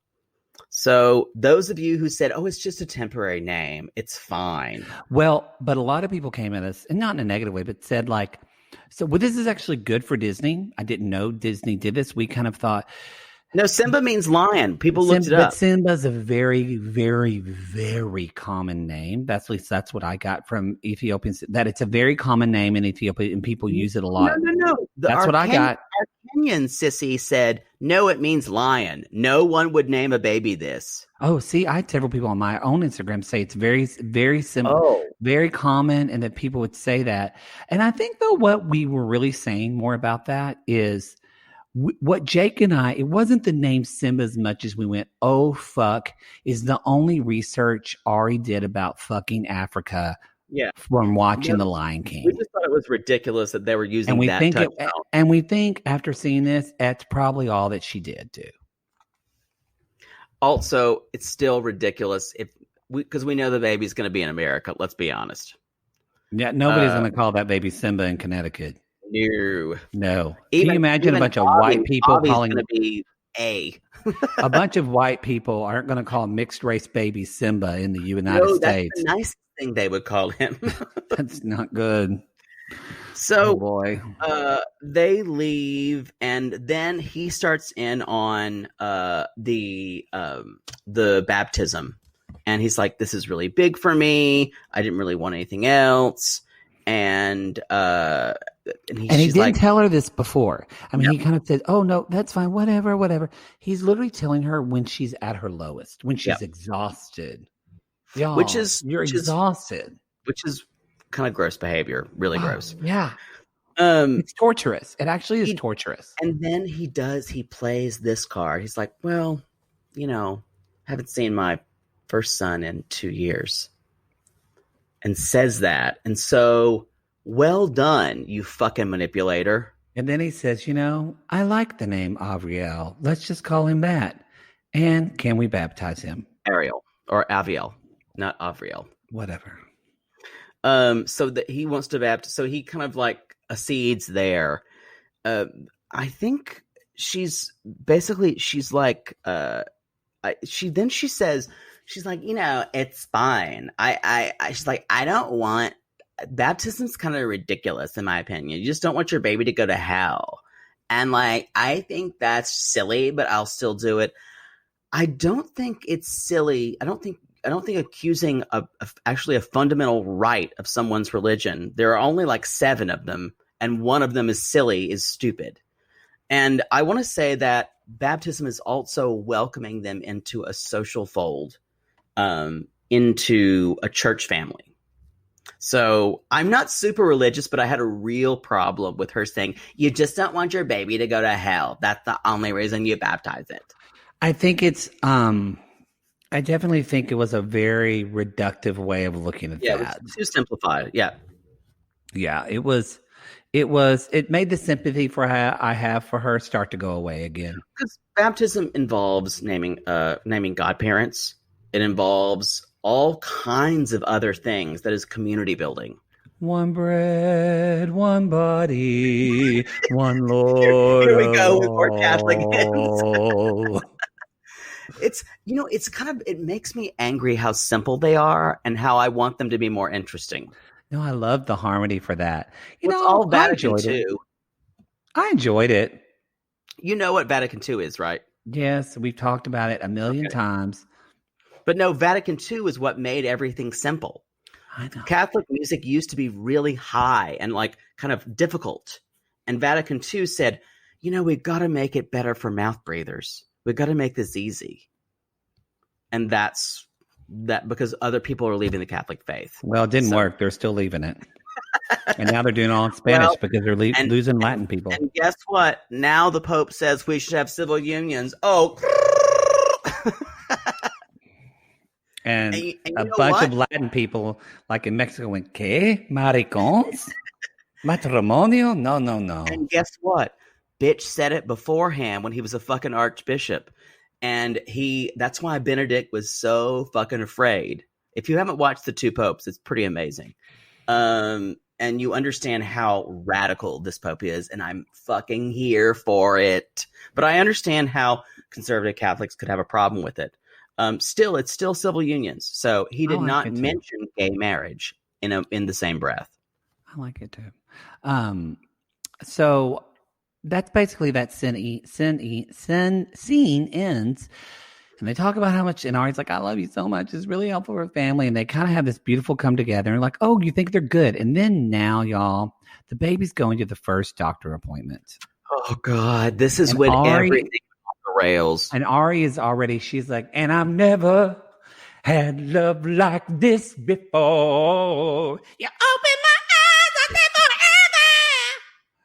So those of you who said, oh, it's just a temporary name, it's fine.
Well, but a lot of people came at us, and not in a negative way, but said like, so this is actually good for Disney. I didn't know Disney did this. We kind of thought.
No, Simba means lion. People looked it up.
But Simba's a very, very, very common name. That's what I got from Ethiopians. That it's a very common name in Ethiopia, and people use it a lot.
No.
That's what I got.
Our Kenyan sissy said, no, it means lion. No one would name a baby this.
Oh, see, I had several people on my own Instagram say it's very, very simple, very common, and that people would say that. And I think, though, what we were really saying more about that is what Jake and I, it wasn't the name Simba as much as we went, oh, fuck, is the only research Ari did about fucking Africa from watching The Lion King.
We just thought it was ridiculous that they were using that.
And we think after seeing this, that's probably all that she did, too.
Also, it's still ridiculous because we know the baby's going to be in America. Let's be honest.
Yeah, nobody's going to call that baby Simba in Connecticut. No. Can you imagine a bunch of white people calling
going to be
a bunch of white people aren't going to call mixed race baby Simba in the United States.
That's the nicest thing they would call him.
That's not good.
So,
oh boy.
They leave, and then he starts in on the baptism, and he's like, "This is really big for me. I didn't really want anything else." And he
didn't tell her this before. I mean, he kind of said, "Oh no, that's fine. Whatever." He's literally telling her when she's at her lowest, when she's exhausted. Y'all,
which is
exhausted.
Which is kind of gross behavior, really gross.
Yeah. It's torturous. It actually is torturous.
And then he plays this card. He's like, well, haven't seen my first son in 2 years. And says that. And so, well done, you fucking manipulator.
And then he says, I like the name Avriel. Let's just call him that. And can we baptize him?
Ariel or Aviel, not Avriel.
Whatever.
So that he wants to baptize. So he kind of like accedes there. I think she's like, she says, she's like, it's fine. She's like, I don't want, baptism's kind of ridiculous in my opinion. You just don't want your baby to go to hell. And like, I think that's silly, but I'll still do it. I don't think it's silly. I don't think accusing actually a fundamental right of someone's religion. There are only like 7 of them, and one of them is silly, is stupid. And I want to say that baptism is also welcoming them into a social fold, into a church family. So I'm not super religious, but I had a real problem with her saying, you just don't want your baby to go to hell. That's the only reason you baptize it.
I think it's, I definitely think it was a very reductive way of looking at that.
It was too simplified. Yeah.
Yeah, it made the sympathy for her I have for her start to go away again.
Because baptism involves naming godparents. It involves all kinds of other things that is community building.
One bread, one body, one Lord.
Here we go with more Catholic hymns. It makes me angry how simple they are and how I want them to be more interesting.
No, I love the harmony for that.
It's all Vatican II.
I enjoyed it.
You know what Vatican II is, right?
Yes, we've talked about it a million times.
But no, Vatican II is what made everything simple.
I know.
Catholic music used to be really high and like kind of difficult. And Vatican II said, we've got to make it better for mouth breathers. We've got to make this easy. And that's because other people are leaving the Catholic faith.
Well, it didn't work. They're still leaving it. And now they're doing it all in Spanish because they're losing Latin people.
And guess what? Now the Pope says we should have civil unions. Oh,
and a bunch of Latin people, like in Mexico, went, ¿Qué? Maricons? Matrimonio? No.
And guess what? Bitch said it beforehand when he was a fucking archbishop. And that's why Benedict was so fucking afraid. If you haven't watched The Two Popes, it's pretty amazing. And you understand how radical this Pope is, and I'm fucking here for it. But I understand how conservative Catholics could have a problem with it. It's still civil unions. So he did not mention gay marriage in the same breath.
I like it too. So that's basically that scene ends. And they talk about how much, and Ari's like, I love you so much. It's really helpful for family. And they kind of have this beautiful come together and like, oh, you think they're good. And then now, y'all, the baby's going to the first doctor appointment.
Oh, God. This is when everything on the rails.
And Ari is she's like, and I've never had love like this before. You open my eyes, I never ever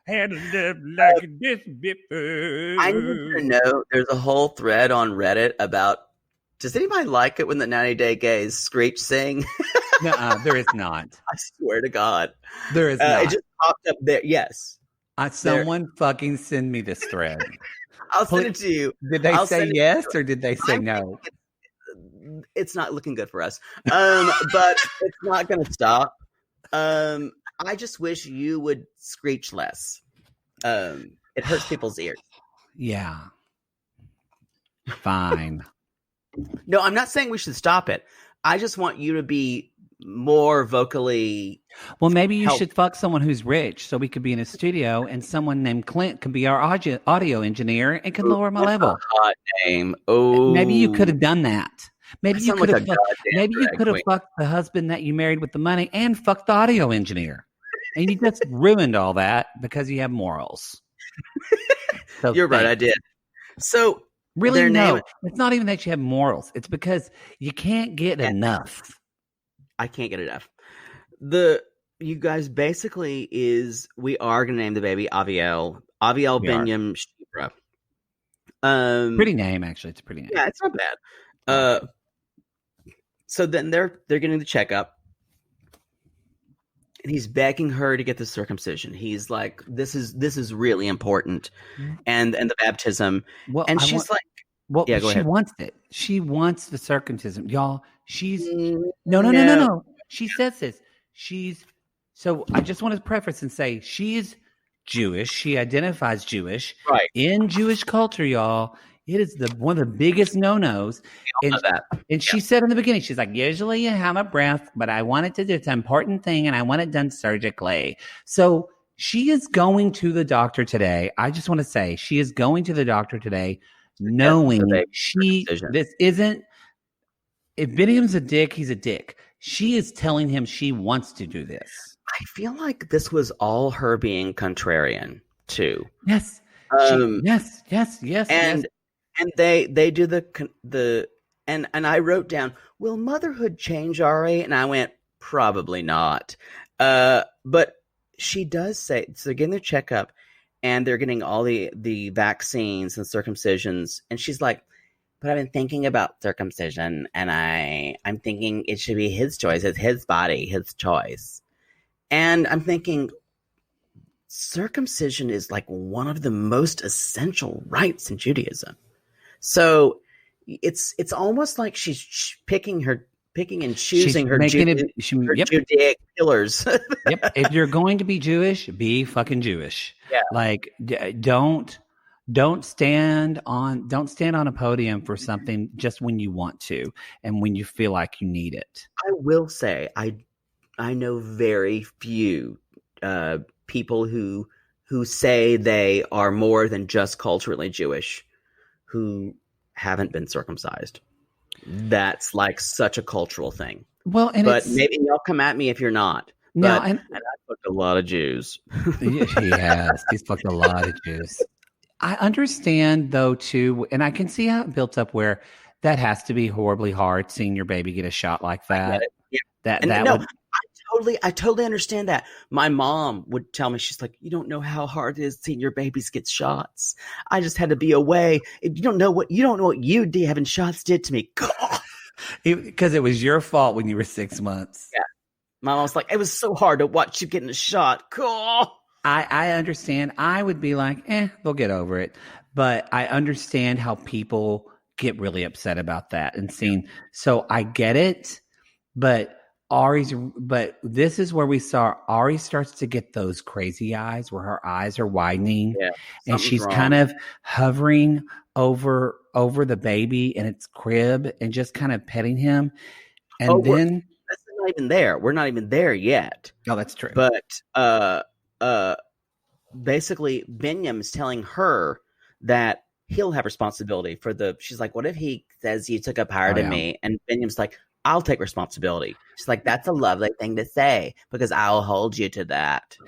had love like this before.
I need to know, there's a whole thread on Reddit about, does anybody like it when the 90-Day Gays screech sing?
No, there is not.
I swear to God.
There is not.
It just popped up there. Yes.
Someone fucking send me this thread.
I'll send it to you.
Did they say yes or did they say no?
It's not looking good for us. But it's not going to stop. I just wish you would screech less. It hurts people's ears.
Yeah. Fine.
No, I'm not saying we should stop it. I just want you to be more vocally.
Well, maybe you should fuck someone who's rich so we could be in a studio and someone named Clint could be our audio engineer and could lower my level.
Hot name. Oh,
maybe you could have done that. Maybe you could have. Maybe you could have
queen.
Fucked the husband that you married with the money and fucked the audio engineer, and you just ruined all that because you have morals. So
you're right. I did. So
really, no, it's not even that you have morals. It's because you can't get enough.
I can't get enough. You guys basically we are going to name the baby Aviel Biniyam Shibra.
Pretty name, actually. It's a pretty name.
Yeah, it's not bad. So then they're getting the checkup, and he's begging her to get the circumcision. He's like, "This is really important," and the baptism. Well, and she's like,
"Well, yeah, go ahead. She wants it. She wants the circumcision, y'all. She's no. She says this. So I just want to preface and say she's Jewish. She identifies Jewish.
Right.
In Jewish culture, y'all, it is one of the biggest no-nos. And she said in the beginning, she's like, usually you have a breast, but I want it to do it's an important thing and I want it done surgically. So she is going to the doctor today. I just want to say she is going to the doctor today knowing this isn't, if Biniyam's a dick, he's a dick. She is telling him she wants to do this.
I feel like this was all her being contrarian too.
Yes. Yes.
And they do the and I wrote down, will motherhood change Ari? And I went, probably not. But she does say, so they're getting their checkup and they're getting all the vaccines and circumcisions. And she's like, but I've been thinking about circumcision and I'm thinking it should be his choice. It's his body, his choice. And I'm thinking, circumcision is like one of the most essential rites in Judaism. So it's almost like she's picking and choosing her Judaic pillars.
Yep. If you're going to be Jewish, be fucking Jewish.
Yeah.
Like don't stand on a podium for something just when you want to and when you feel like you need it.
I will say I know very few people who say they are more than just culturally Jewish who haven't been circumcised. That's like such a cultural thing.
Well, but
maybe y'all come at me if you're not.
No,
and I fucked a lot of Jews.
He has. He's fucked a lot of Jews. I understand though too, and I can see how it built up where that has to be horribly hard seeing your baby get a shot like that.
Yeah. I totally understand that. My mom would tell me, she's like, you don't know how hard it is seeing your babies get shots. I just had to be away. You don't know what you did having shots did to me.
Because it was your fault when you were 6 months.
Yeah. My mom was like, it was so hard to watch you getting a shot.
I understand. I would be like, they'll get over it. But I understand how people get really upset about that and seeing. So I get it, but this is where we saw Ari starts to get those crazy eyes where her eyes are widening, and she's wrong. Kind of hovering over the baby in its crib and just kind of petting him. And then
that's not even there. We're not even there yet.
No, that's true.
But basically Biniyam is telling her that he'll have responsibility for she's like, what if he says you took up higher than me? And Biniyam's like, I'll take responsibility. She's like, that's a lovely thing to say because I'll hold you to that.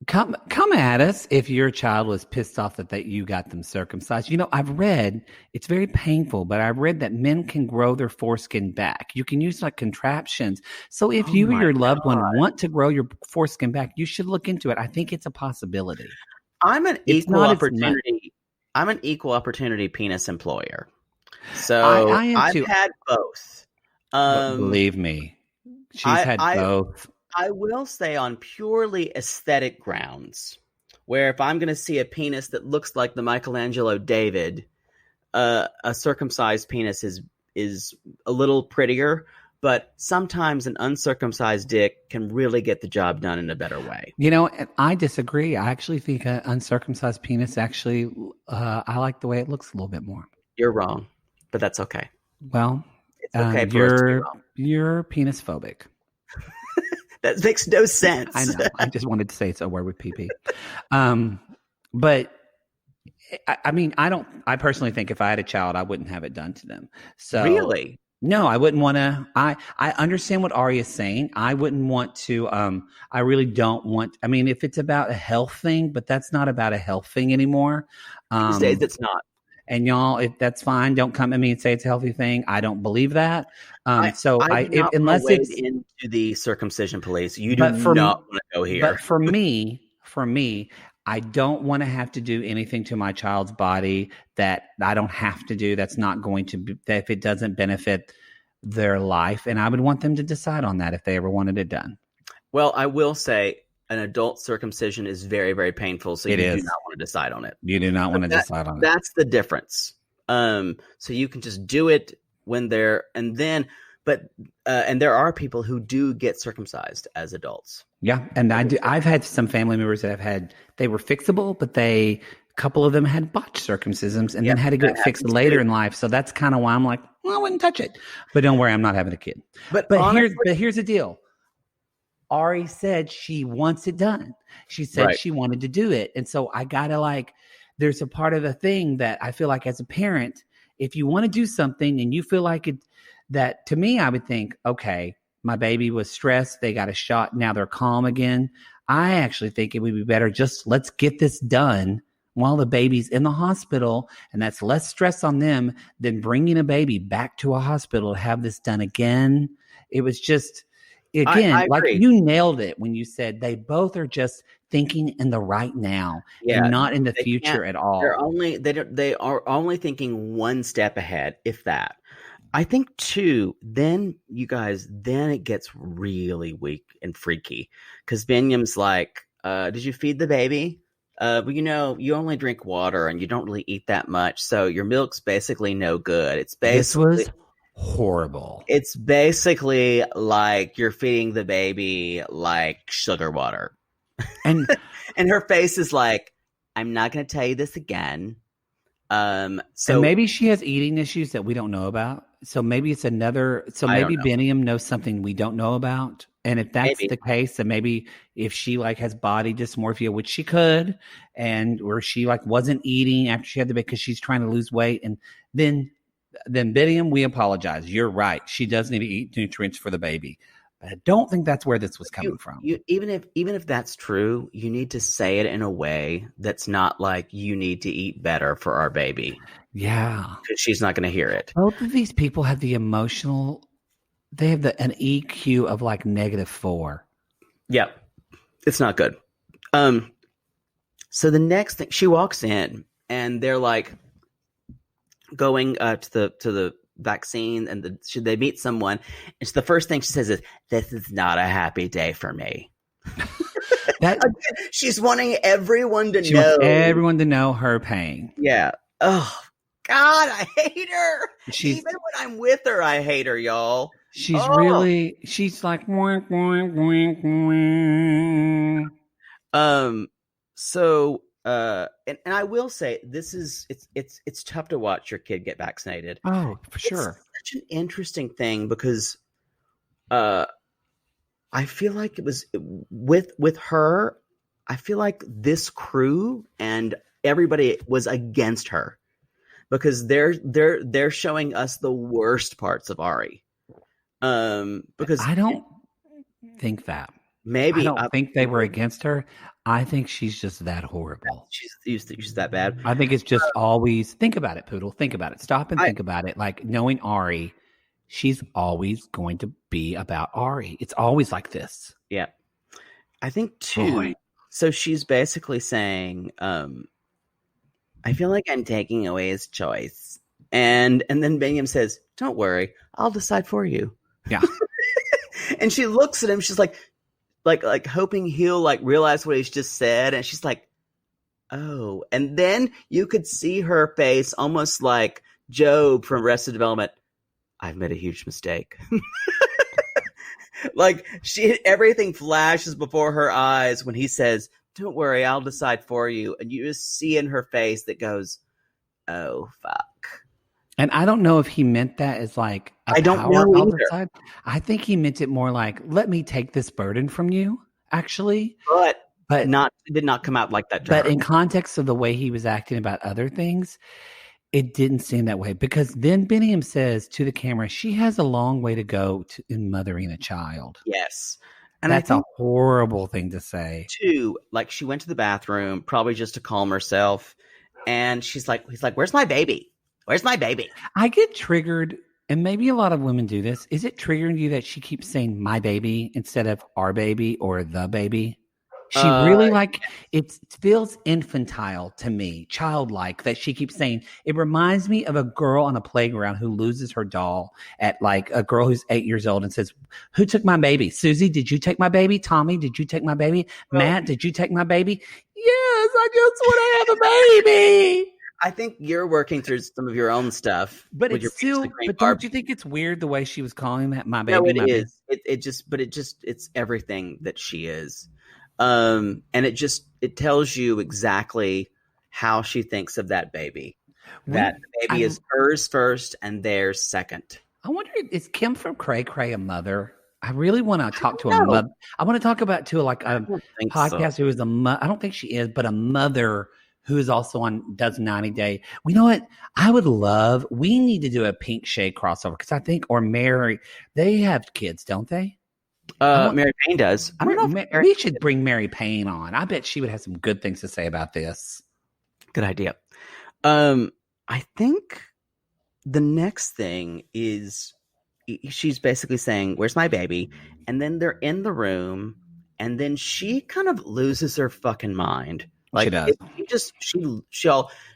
Come at us if your child was pissed off that you got them circumcised. You know, I've read, it's very painful, but I've read that men can grow their foreskin back. You can use like contraptions. So if you or your loved one want to grow your foreskin back, you should look into it. I think it's a possibility.
I'm an equal opportunity penis employer. So I am too. I've had both.
Believe me, she's had both.
I will say on purely aesthetic grounds, where if I'm going to see a penis that looks like the Michelangelo David, a circumcised penis is a little prettier, but sometimes an uncircumcised dick can really get the job done in a better way.
You know, I disagree. I actually think an uncircumcised penis I like the way it looks a little bit more.
You're wrong, but that's okay.
Well,
it's okay
you're penis phobic.
That makes no sense.
I know. I just wanted to say it's a word with PP. But I mean, I personally think if I had a child, I wouldn't have it done to them. So
really?
No, I wouldn't want to. I understand what Ari is saying. I wouldn't want to. I really don't want. I mean, if it's about a health thing, but that's not about a health thing anymore.
These days, it's not.
And y'all, if that's fine, don't come at me and say it's a healthy thing. I don't believe that. Unless it's
into the circumcision police, you do not want to go here.
But for me, I don't want to have to do anything to my child's body that I don't have to do. That's not going to be, that if it doesn't benefit their life, and I would want them to decide on that if they ever wanted it done.
Well, I will say an adult circumcision is very, very painful. So you do not want to decide on it.
You do not want to decide on it.
That's the difference. So you can just do it when they're, and there are people who do get circumcised as adults.
Yeah. And I've had some family members that they were fixable, but a couple of them had botched circumcisions and then had to get fixed later in life. So that's kind of why I'm like, well, I wouldn't touch it. But don't worry, I'm not having a kid. But here's the deal. Ari said she wants it done. She said she wanted to do it. And so I got to there's a part of the thing that I feel like as a parent, if you want to do something and you feel like it, that to me, I would think, okay, My baby was stressed. They got a shot. Now they're calm again. I actually think it would be better just let's get this done while the baby's in the hospital, and that's less stress on them than bringing a baby back to a hospital to have this done again. It was just, again,
I
like
agree.
you nailed it when you said they both are just thinking in the right now and not in the future at all.
They are only thinking one step ahead, if that. I think too, then you guys, then it gets really weak and freaky because Biniyam's like, did you feed the baby? Well, you only drink water and you don't really eat that much, so your milk's basically no good.
This was horrible.
It's basically like you're feeding the baby like sugar water.
And
and her face is like, I'm not going to tell you this again. So
and maybe she has eating issues that we don't know about. So maybe it's another. So maybe Biniyam knows something we don't know about. And if that's the case, then maybe if she like has body dysmorphia, which she could, and or she like wasn't eating after she had the baby because she's trying to lose weight, and then Biniyam, we apologize. You're right. She does need to eat nutrients for the baby. But I don't think that's where this was coming from.
Even if that's true, you need to say it in a way that's not like you need to eat better for our baby.
Yeah,
because she's not going to hear it.
Both of these people have the emotional. They have an EQ of like -4.
Yeah, it's not good. So the next thing, she walks in and they're like going to the vaccine, and should they meet someone? And the first thing she says is, "This is not a happy day for me." She's wanting everyone to know.
She wants everyone to know her pain.
Yeah. Oh God, I hate her. Even when I'm with her, I hate her, y'all.
She's she's like wink, wink, wink, wink.
So and I will say it's tough to watch your kid get vaccinated.
Oh, for sure.
It's such an interesting thing because I feel like it was with her, I feel like this crew and everybody was against her because they're showing us the worst parts of Ari. Because
I don't think that.
Maybe
I don't think they were against her. I think she's just that horrible.
She's that bad.
I think it's just always think about it, Poodle. Think about it. Stop and think about it. Like knowing Ari, she's always going to be about Ari. It's always like this.
Yeah. I think too. Boy. So she's basically saying, I feel like I'm taking away his choice. And then Biniyam says, "Don't worry, I'll decide for you."
Yeah.
And she looks at him, she's like hoping he'll like realize what he's just said, and she's like, "Oh." And then you could see her face almost like Job from Arrested Development. I've made a huge mistake. Like everything flashes before her eyes when he says, "Don't worry, I'll decide for you." And you just see in her face that goes, "Oh fuck."
And I don't know if he meant that as like
I don't know either.
Side. I think he meant it more like, let me take this burden from you, actually.
But it did not come out like that.
But in context of the way he was acting about other things, it didn't seem that way. Because then Biniyam says to the camera, she has a long way to go in mothering a child.
Yes. And
that's a horrible thing to say.
Too, like she went to the bathroom, probably just to calm herself. And he's like, "Where's my baby? Where's my baby?"
I get triggered, and maybe a lot of women do this. Is it triggering you that she keeps saying "my baby" instead of "our baby" or "the baby"? She really it feels infantile to me, childlike, that she keeps saying. It reminds me of a girl on a playground who loses her doll at like a girl who's 8 years old and says, "Who took my baby? Susie, did you take my baby? Tommy, did you take my baby? Matt, did you take my baby?" Yes, I just want to have a baby.
I think you're working through some of your own stuff,
but it's still. But don't you think it's weird the way she was calling that my baby?
No, it is. It's everything that she is, and it tells you exactly how she thinks of that baby. That the baby is hers first and theirs second.
I wonder, is Kim from Cray Cray a mother? I really want to talk to a mother. I want to talk about a podcast who is a mother. I don't think she is, but a mother who is also does 90 Day. You know what? We need to do a Pink Shade crossover because I think, or Mary, they have kids, don't they?
Mary Payne does. I don't know.
We should bring Mary Payne on. I bet she would have some good things to say about this.
Good idea. I think the next thing is she's basically saying, "Where's my baby?" And then they're in the room, and then she kind of loses her fucking mind. Like,
she does.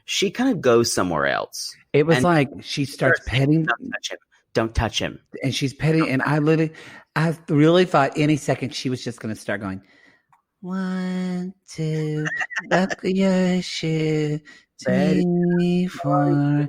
She kind of goes somewhere else.
It was like she starts petting.
Don't touch him.
And she's petting, and I really thought any second she was just going to start going, 1, 2, buckle your shoe, 3, 4.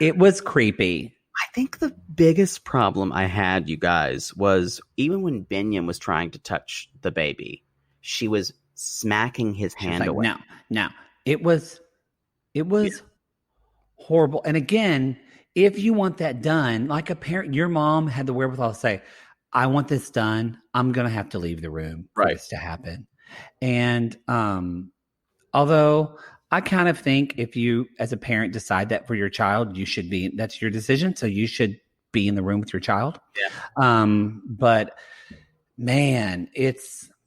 It was creepy.
I think the biggest problem I had, you guys, was even when Biniyam was trying to touch the baby, she was smacking his hand away.
No. It was horrible. And again, if you want that done, like a parent, your mom had the wherewithal to say, I want this done. I'm going to have to leave the room for this to happen. And although I kind of think if you, as a parent, decide that for your child, that's your decision. So you should be in the room with your child. Yeah. But man,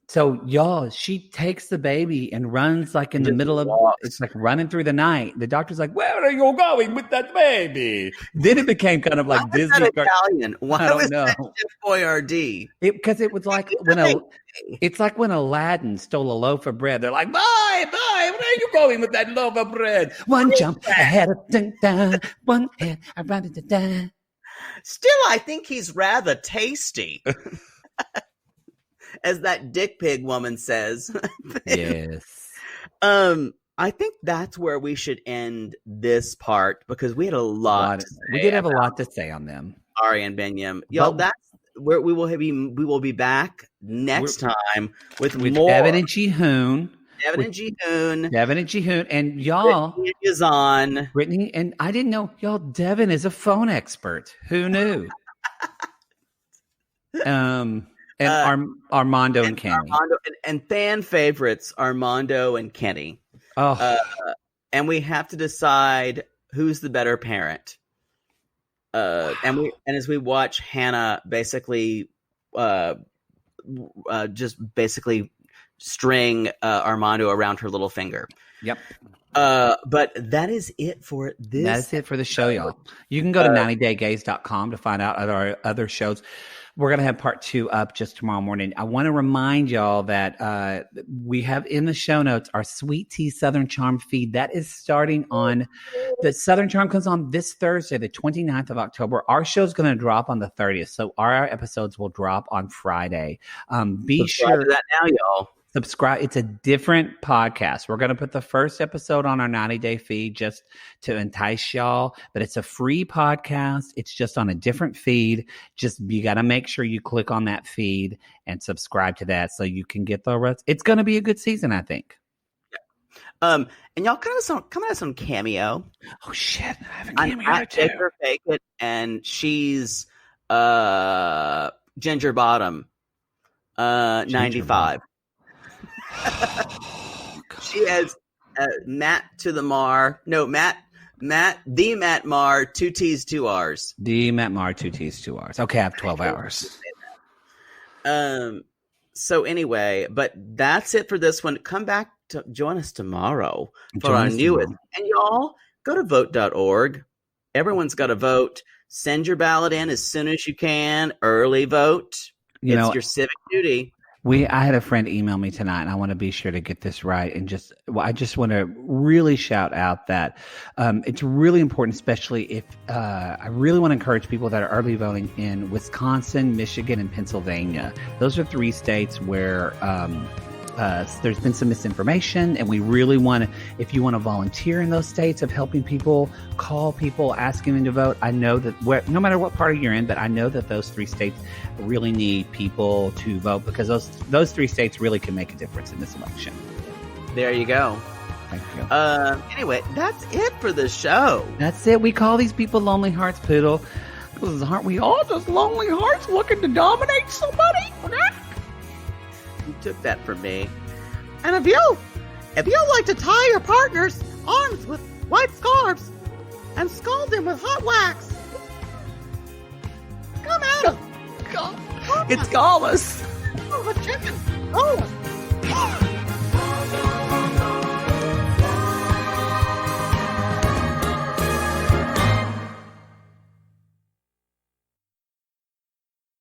so y'all, she takes the baby and runs like in the middle of, it's like running through the night. The doctor's like, where are you going with that baby? Then it became kind of like
Why
Disney.
Was that Italian? Why was
that
Chef Boyardee?
Because it was like when Aladdin stole a loaf of bread. They're like, bye, where are you going with that loaf of bread? One jump ahead of one head around the.
Still, I think he's rather tasty. As that dick pig woman says.
Yes.
I think that's where we should end this part because we had a lot.
We did have a lot to say on them.
Ari and Biniyam. Y'all, that's where we will be back next time with more.
Deavan and Jihoon.
Deavan and Jihoon. And y'all.
Brittany is on. Brittany. And I didn't know, y'all, Deavan is a phone expert. Who knew? And Armando and Kenny.
And fan favorites, Armando and Kenny.
Oh.
And we have to decide who's the better parent. And as we watch Hannah basically just basically string Armando around her little finger.
Yep.
But that is it for this.
That's it for the show, y'all. You can go to 90daygays.com to find out other shows. We're going to have part 2 up just tomorrow morning. I want to remind y'all that we have in the show notes our Sweet Tea Southern Charm feed. That is starting on the Southern Charm comes on this Thursday, the 29th of October. Our show is going to drop on the 30th. So our episodes will drop on Friday. Be sure
to that now, y'all.
Subscribe. It's a different podcast. We're going to put the first episode on our 90-day feed just to entice y'all, but it's a free podcast. It's just on a different feed. You got to make sure you click on that feed and subscribe to that so you can get the rest. It's going to be a good season, I think.
Yeah. And y'all come out some cameo.
Oh shit! I have a cameo too.
Fake it, and she's Ginger Bottom, 95. She has Matt to the Mar. No, Matt, the Matt Mar, 2 T's, 2 R's.
The Matt Mar, 2 T's, 2 R's. Okay, I have 12 hours.
So anyway, but that's it for this one. Come back to join us tomorrow for our newest. And y'all, go to vote.org. Everyone's got to vote. Send your ballot in as soon as you can. Early vote. It's your civic duty.
I had a friend email me tonight, and I want to be sure to get this right. And I just want to really shout out that it's really important, especially if I really want to encourage people that are early voting in Wisconsin, Michigan, and Pennsylvania. Those are 3 states where there's been some misinformation, and we really want to, if you want to volunteer in those states of helping people, call people, asking them to vote. I know that no matter what party you're in, but I know that those 3 states really need people to vote because those 3 states really can make a difference in this election.
There you go.
Thank you.
Anyway, that's it for the show.
That's it. We call these people Lonely Hearts, Poodle. Because aren't we all just lonely hearts looking to dominate somebody?
took that from me.
And if you like to tie your partner's arms with white scarves and scald them with hot wax, come at 'em.
It's Gallus.
Oh, the chicken. Oh,